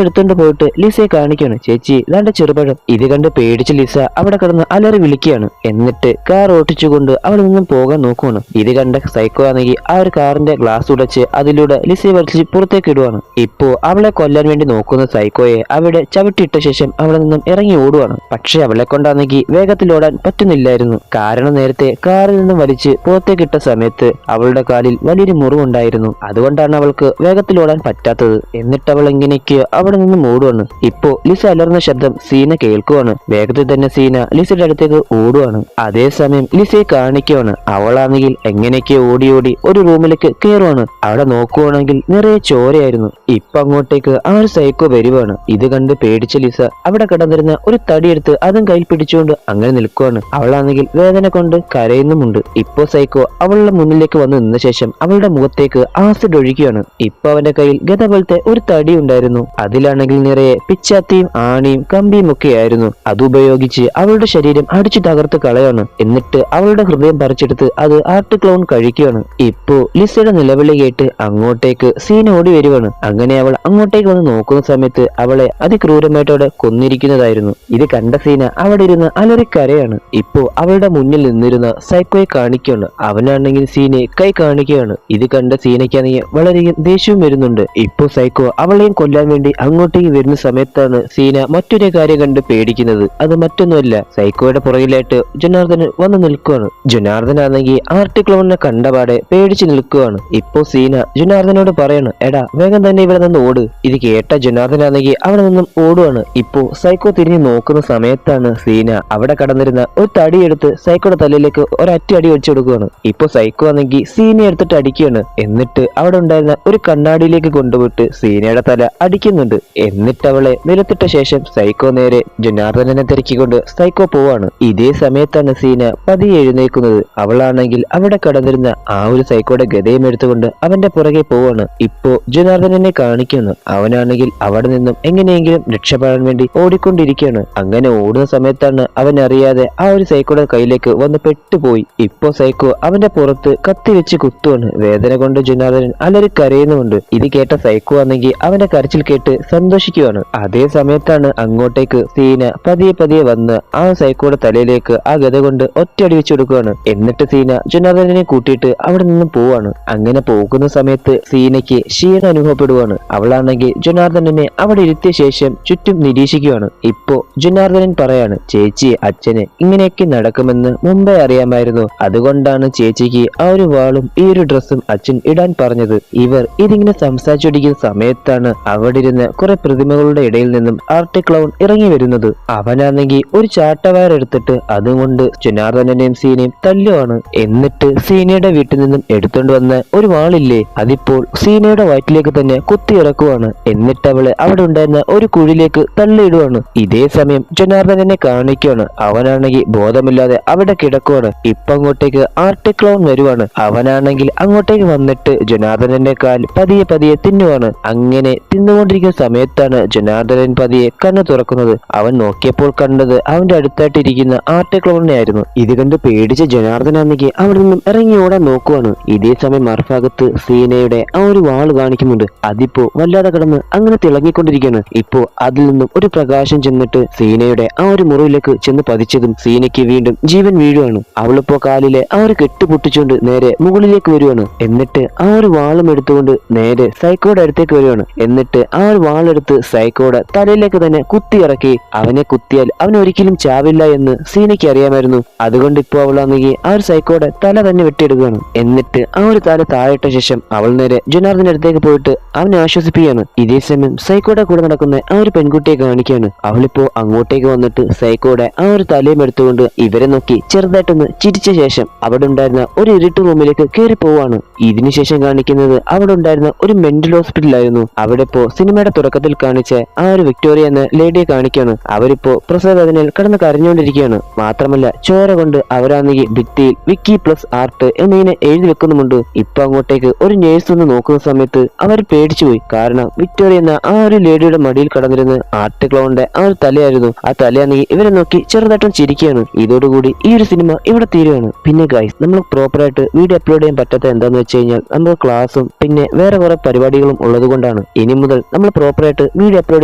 എടുത്തോണ്ട് പോയിട്ട് ലിസയെ കാണിക്കാണ്. ചേച്ചി ഇതാണ്ട് ചെറുപഴം. ഇത് കണ്ട് പേടിച്ച് ലിസ അവിടെ കിടന്ന് അലറി വിളിക്കുകയാണ്. എന്നിട്ട് കാർ ഓട്ടിച്ചുകൊണ്ട് അവിടെ നിന്നും പോകാൻ നോക്കുവാണ്. ഇത് കണ്ട സൈക്കോ ആണെങ്കിൽ ആ ഒരു കാറിന്റെ ഗ്ലാസ് ഉടച്ച് അതിലൂടെ ലിസയെ വലിച്ച് പുറത്തേക്ക് ഇടുവാണ്. ഇപ്പോ അവളെ കൊല്ലാൻ വേണ്ടി നോക്കുന്ന സൈക്കോയെ അവിടെ ചവിട്ടിയിട്ട ശേഷം അവിടെ നിന്നും ഇറങ്ങി ഓടുവാണ്. പക്ഷെ അവളെ കൊണ്ടാണെങ്കിൽ വേഗത്തിൽ ഓടാൻ പറ്റുന്നില്ലായിരുന്നു. കാരണം നേരത്തെ കാറിൽ നിന്നും വലിച്ച് പുറത്തേക്ക് ഇട്ട സമയത്ത് അവളുടെ കാലിൽ വലിയൊരു മുറിവുണ്ടായിരുന്നു. അതുകൊണ്ടാണ് അവൾക്ക് വേഗത്തിൽ ഓടാൻ പറ്റാത്തത്. എന്നിട്ട് അവൾ എങ്ങനെയൊക്കെയോ അവിടെ നിന്നും ഓടുവാണ്. ഇപ്പോ ലിസ അലർന്ന ശബ്ദം സീന കേൾക്കുവാണ്. വേഗത്തിൽ തന്നെ സീന ലിസയുടെ അടുത്തേക്ക് ഓടുവാണ്. അതേസമയം ലിസയെ കാണിക്കുവാണ്. അവളാണെങ്കിൽ എങ്ങനെയൊക്കെയോ ഓടി ഓടി ഒരു റൂമിലേക്ക് കയറുവാണ്. അവിടെ നോക്കുവാണെങ്കിൽ നിറയെ ചോരയായിരുന്നു. ഇപ്പൊ അങ്ങോട്ടേക്ക് ആ ഒരു സൈക്കോ വരുവാണ്. ഇത് കണ്ട് പേടിച്ച ലിസ അവിടെ കിടന്നിരുന്ന ഒരു തടിയെടുത്ത് അതും കയ്യിൽ പിടിച്ചുകൊണ്ട് അങ്ങനെ നിൽക്കുവാണ്. അവളാണെങ്കിൽ വേദന കൊണ്ട് കരയുന്നുമുണ്ട്. ഇപ്പോ സൈക്കോ അവളുടെ മുന്നിലേക്ക് വന്ന് നിന്ന ശേഷം അവളുടെ മുഖത്തേക്ക് ആസിഡ് ഒഴിക്കുകയാണ്. ഇപ്പൊ അവന്റെ കയ്യിൽ ഗത പോലത്തെ ഒരു തടി ഉണ്ടായിരുന്നു. അതിലാണെങ്കിൽ നിറയെ പിച്ചാത്തിയും ആണിയും കമ്പിയും ഒക്കെ ആയിരുന്നു. അതുപയോഗിച്ച് അവളുടെ ശരീരം അടിച്ചു തകർത്ത് കളയാണ്. എന്നിട്ട് അവളുടെ ഹൃദയം പറിച്ചെടുത്ത് അത് ആർട്ട് ക്ലൗൺ കഴിക്കുകയാണ്. ഇപ്പോ ലിസയുടെ നിലവിളി കേട്ട് അങ്ങോട്ടേക്ക് സീന ഓടി വരുവാണ്. അങ്ങനെ അവൾ അങ്ങോട്ടേക്ക് വന്ന് നോക്കുന്ന സമയത്ത് അവളെ അതിക്രൂരമായിട്ടോടെ കൊന്നിരിക്കുന്നതായിരുന്നു. ഇത് കണ്ട സീന അവിടെ ഇരുന്ന് അലറിക്കരയാണ്. ഇപ്പോ അവളുടെ മുന്നിൽ നിന്നിരുന്ന സൈക്കോയെ കാണിക്കുകയാണ്. അവനാണെങ്കിൽ സീനയെ കൈ കാണിക്കുകയാണ്. ഇത് കണ്ട സീനയ്ക്കാണെങ്കിൽ വളരെയധികം ദേഷ്യവും വരുന്നുണ്ട്. ഇപ്പോ സൈക്കോ അവളെയും കൊല്ലാൻ വേണ്ടി അങ്ങോട്ടേക്ക് വരുന്ന സമയത്താണ് സീന മറ്റൊരു കാര്യം കണ്ട് പേടിക്കുന്നത്. അത് മറ്റൊന്നുമല്ല, സൈക്കോയുടെ പുറകിലായിട്ട് ജനാർദ്ദനൻ വന്ന് നിൽക്കുകയാണ്. ജനാർദ്ദനാണെങ്കിൽ ആർട്ട് ക്ലൗണിനെ കണ്ടപാടെ പേടിച്ചു നിൽക്കുകയാണ്. ഇപ്പോ സീന ജനാർദ്ദനോട് പറയാണ്, എടാ വേഗം തന്നെ ഇവിടെ നിന്ന് ഓട്. ഇത് കേട്ട ജനാർദ്ദനാണെങ്കിൽ അവിടെ നിന്നും ഓടുവാണ്. ഇപ്പോ സൈക്കോ തിരിഞ്ഞു നോക്കുന്ന സമയത്താണ് സീന അവിടെ കടന്നിരുന്ന ഒരു തടിയെടുത്ത് സൈക്കോയുടെ തലയിലേക്ക് ഒരൊറ്റ അടി വെച്ചു കൊടുക്കുകയാണ്. ഇപ്പൊ സൈക്കോ ആണെങ്കിൽ സീനയെ എടുത്തിട്ട് അടിക്കുകയാണ്. എന്നിട്ട് അവിടെ ഉണ്ടായിരുന്ന ഒരു കണ്ണാടിയിലേക്ക് കൊണ്ടുപോയിട്ട് സീനയുടെ തല അടിക്കുന്നുണ്ട്. എന്നിട്ട് അവളെ നിലത്തിട്ട ശേഷം സൈക്കോ നേരെ ജനാർദ്ദനനെ തിരക്കിക്കൊണ്ട് സൈക്കോ പോവാണ്. ഇതേ സമയത്താണ് സീന പതിയെ എഴുന്നേക്കുന്നത്. അവളാണെങ്കിൽ അവിടെ കടന്നിരുന്ന ആ ഒരു സൈക്കോയുടെ ഗതയും എടുത്തുകൊണ്ട് അവന്റെ പുറകെ പോവാണ്. ഇപ്പോ ജനാർദ്ദനനെ കാണിക്കുന്നു. അവനാണെങ്കിൽ അവിടെ നിന്നും എങ്ങനെയെങ്കിലും രക്ഷപ്പെടാൻ വേണ്ടി ഓടിക്കൊണ്ടിരിക്കുകയാണ്. അങ്ങനെ ഓടുന്ന സമയത്താണ് അവൻ അറിയാതെ ആ ഒരു സൈക്കോയുടെ കയ്യിലേക്ക് വന്ന് പെട്ടുപോയി. ഇപ്പോ സൈക്കോ അവന്റെ പുറത്ത് കത്തി വെച്ച് കുത്തുവാണ്. വേദന കൊണ്ട് ജനാർദ്ദനൻ അലറി കരയുന്നുമുണ്ട്. ഇത് കേട്ട സൈക്കോ ആണെങ്കിൽ അവന്റെ കരച്ചിൽ കേട്ട് സന്തോഷിക്കുകയാണ്. അതേ സമയത്താണ് അങ്ങോട്ടേക്ക് സീന പതിയെ പതിയെ വന്ന് ആ സൈക്കോയുടെ തലയിലേക്ക് ആ ഗത കൊണ്ട് ഒറ്റയടി വെച്ച് കൊടുക്കുകയാണ്. എന്നിട്ട് സീന ജനാർദ്ദനനെ കൂട്ടിയിട്ട് അവിടെ നിന്നും പോവാണ്. അങ്ങനെ പോകുന്ന സമയത്ത് സീനയ്ക്ക് ക്ഷീണം അനുഭവപ്പെടുവാണ്. അവളാണെങ്കിൽ ജനാർദ്ദനനെ അവിടെ ഇരുത്തിയ ശേഷം ചുറ്റും നിരീക്ഷിക്കുകയാണ്. ഇപ്പോ ജനാർദ്ദനൻ പറയാണ്, ചേച്ചി അച്ഛന് ഇങ്ങനെയൊക്കെ നടക്കുമെന്ന് മുമ്പേ അറിയാമായിരുന്നു. അതുകൊണ്ടാണ് ചേച്ചിക്ക് ആ ഒരു വാളും ഈ ഒരു ഡ്രസ്സും അച്ഛൻ ഇടാൻ പറഞ്ഞത്. ഇവർ ഇതിങ്ങനെ സംസാരിച്ചൊടിക്കുന്ന സമയത്താണ് അവിടെ ഇരുന്ന് കുറെ പ്രതിമകളുടെ ഇടയിൽ നിന്നും ആർട്ട് ക്ലൗൺ ഇറങ്ങി വരുന്നത്. അവനാണെങ്കിൽ ഒരു ചാട്ടവയർ എടുത്തിട്ട് അതുകൊണ്ട് ജനാർദ്ദനനെയും സീനയും തല്ലുവാണ്. എന്നിട്ട് സീനയുടെ വീട്ടിൽ നിന്നും എടുത്തോണ്ട് വന്ന ഒരു വാളില്ലേ, അതിപ്പോൾ സീനയുടെ വയറ്റിലേക്ക് തന്നെ കുത്തിയിറക്കുവാണ്. എന്നിട്ട് അവള് അവിടെ ഉണ്ടായിരുന്ന ഒരു കുഴിയിലേക്ക് തള്ളിയിടുവാണ്. ഇതേ സമയം ജനാർദ്ദനനെ കാണിക്കുകയാണ്. അവനാണെങ്കിൽ ബോധമില്ലാതെ അവിടെ കിടക്കുവാണ്. ഇപ്പൊ അങ്ങോട്ടേക്ക് ആർട്ട് ക്ലൗൺ വരുവാണ്. അവനാണെങ്കിൽ അങ്ങോട്ടേക്ക് വന്നിട്ട് ജനാർദ്ദനന്റെ കാൽ പതിയെ പതിയെ തിന്നുവാണ്. അങ്ങനെ തിന്നുകൊണ്ടിരിക്കുന്ന സമയത്താണ് ജനാർദ്ദനൻ പതിയെ കണ്ണു തുറക്കുന്നത്. അവൻ നോക്കിയപ്പോൾ കണ്ടത് അവന്റെ അടുത്തായിട്ടിരിക്കുന്ന ആർട്ട് ക്ലൗണിനെ ആയിരുന്നു. ഇത് കണ്ട് പേടിച്ച ജനാർദ്ദനാണെങ്കിൽ അവിടെ നിന്നും ഇറങ്ങി ഓടാൻ നോക്കുവാണ്. ഇതേ സമയം മറുഭാഗത്ത് സീനയുടെ ആ ഒരു വാള് കാണിക്കുന്നുണ്ട്. അതിപ്പോ വല്ലാതെ കിടന്ന് അങ്ങനെ തിളങ്ങിക്കൊണ്ടിരിക്കുകയാണ്. ഇപ്പോ അതിൽ നിന്നും ഒരു പ്രകാശം ചെന്നിട്ട് സീനയുടെ ആ ഒരു മുറിവിലേക്ക് ചെന്ന് പതിച്ചതും സീനയ്ക്ക് വീണ്ടും ജീവൻ വീഴുവാണ്. അവളിപ്പോ കാലിലെ ആ ഒരു കെട്ട് പൊട്ടിച്ചുകൊണ്ട് നേരെ മുകളിലേക്ക് വരുവാണ്. എന്നിട്ട് ആ ഒരു വാളും എടുത്തുകൊണ്ട് നേരെ സൈക്കോയുടെ അടുത്തേക്ക് വരുവാണ്. എന്നിട്ട് ആ ഒരു വാളെടുത്ത് സൈക്കോയുടെ തലയിലേക്ക് തന്നെ കുത്തിയിറക്കി. അവനെ കുത്തിയാൽ അവൻ ഒരിക്കലും ചാവില്ല എന്ന് സീനയ്ക്ക് അറിയാമായിരുന്നു. അതുകൊണ്ട് ഇപ്പോ അവളാണെങ്കിൽ ആ ഒരു സൈക്കോയുടെ തല തന്നെ വെട്ടിയെടുക്കുകയാണ്. എന്നിട്ട് ആ ഒരു തല താഴിട്ട ശേഷം അവൾ നേരെ ജനാർദ്ദന്റെ അടുത്തേക്ക് പോയിട്ട് അവനെ ആശ്വസിപ്പിക്കുകയാണ്. ഇതേ സമയം സൈക്കോയുടെ കൂടെ നടക്കുന്ന ആ ഒരു പെൺകുട്ടിയെ കാണിക്കുകയാണ്. അവളിപ്പോ അങ്ങോട്ടേക്ക് വന്നിട്ട് സൈക്കോയുടെ ആ ഒരു തലയും എടുത്തുകൊണ്ട് ഇവരെ നോക്കി ചെറുതായിട്ടൊന്ന് ചിരിച്ച ശേഷം അവിടെ ഉണ്ടായിരുന്ന ഒരു ഇരുട്ട് റൂമിലേക്ക് കയറി പോവാണ്. ഇതിനുശേഷം കാണിക്കുന്നത് അവിടെ ഉണ്ടായിരുന്ന ഒരു മെന്റൽ ഹോസ്പിറ്റലായിരുന്നു. അവിടെ ഇപ്പോ സിനിമയുടെ തുടക്കത്തിൽ കാണിച്ച ആ ഒരു വിക്ടോറിയ എന്ന ലേഡിയെ കാണിക്കുകയാണ്. അവരിപ്പോ പ്രസവവേദനയിൽ കിടന്ന് കരഞ്ഞുകൊണ്ടിരിക്കുകയാണ്. മാത്രമല്ല ചോര കൊണ്ട് അവരാണെങ്കിൽ ഭിത്തിയിൽ വിക്കി പ്ലസ് ആർട്ട് എന്നിങ്ങനെ എഴുതി വെക്കുന്നുമുണ്ട്. ഇപ്പൊ അങ്ങോട്ടേക്ക് ഒരു നേഴ്സ് ഒന്ന് നോക്കുന്ന സമയത്ത് അവർ പേടിച്ചുപോയി. കാരണം വിക്ടോറിയ എന്ന ആ ഒരു ലേഡിയുടെ മടിയിൽ കടന്നിരുന്ന് ആർട്ട് ക്ലൗണിന്റെ ആ ഒരു തലയായിരുന്നു. ആ തലയാണെങ്കിൽ ഇവരെ നോക്കി ചെറുതായിട്ടും ചിരിക്കുകയാണ്. ഇതോടുകൂടി ഈ ഒരു സിനിമ ഇവിടെ തീരുകയാണ്. പിന്നെ ഗൈസ്, നമ്മൾ പ്രോപ്പറായിട്ട് വീഡിയോ അപ്ലോഡ് ചെയ്യാൻ പറ്റാത്ത എന്താന്ന് വെച്ച് കഴിഞ്ഞാൽ നമ്മൾ ക്ലാസ്സും പിന്നെ വേറെ കുറെ പരിപാടികളും ഉള്ളത് കൊണ്ടാണ്. ഇനി ഇനി മുതൽ നമ്മൾ പ്രോപ്പറായിട്ട് വീഡിയോ അപ്ലോഡ്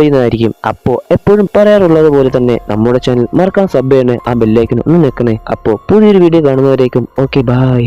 ചെയ്യുന്നതായിരിക്കും. അപ്പോൾ എപ്പോഴും പറയാറുള്ളത് പോലെ തന്നെ നമ്മുടെ ചാനൽ മറക്കാൻ സബ് ചെയ്യണേ, ആ ബെല്ലൈക്കൻ ഒന്ന് നിൽക്കണേ. അപ്പോൾ പുതിയൊരു വീഡിയോ കാണുന്നവരേക്കും ഓക്കെ ബൈ.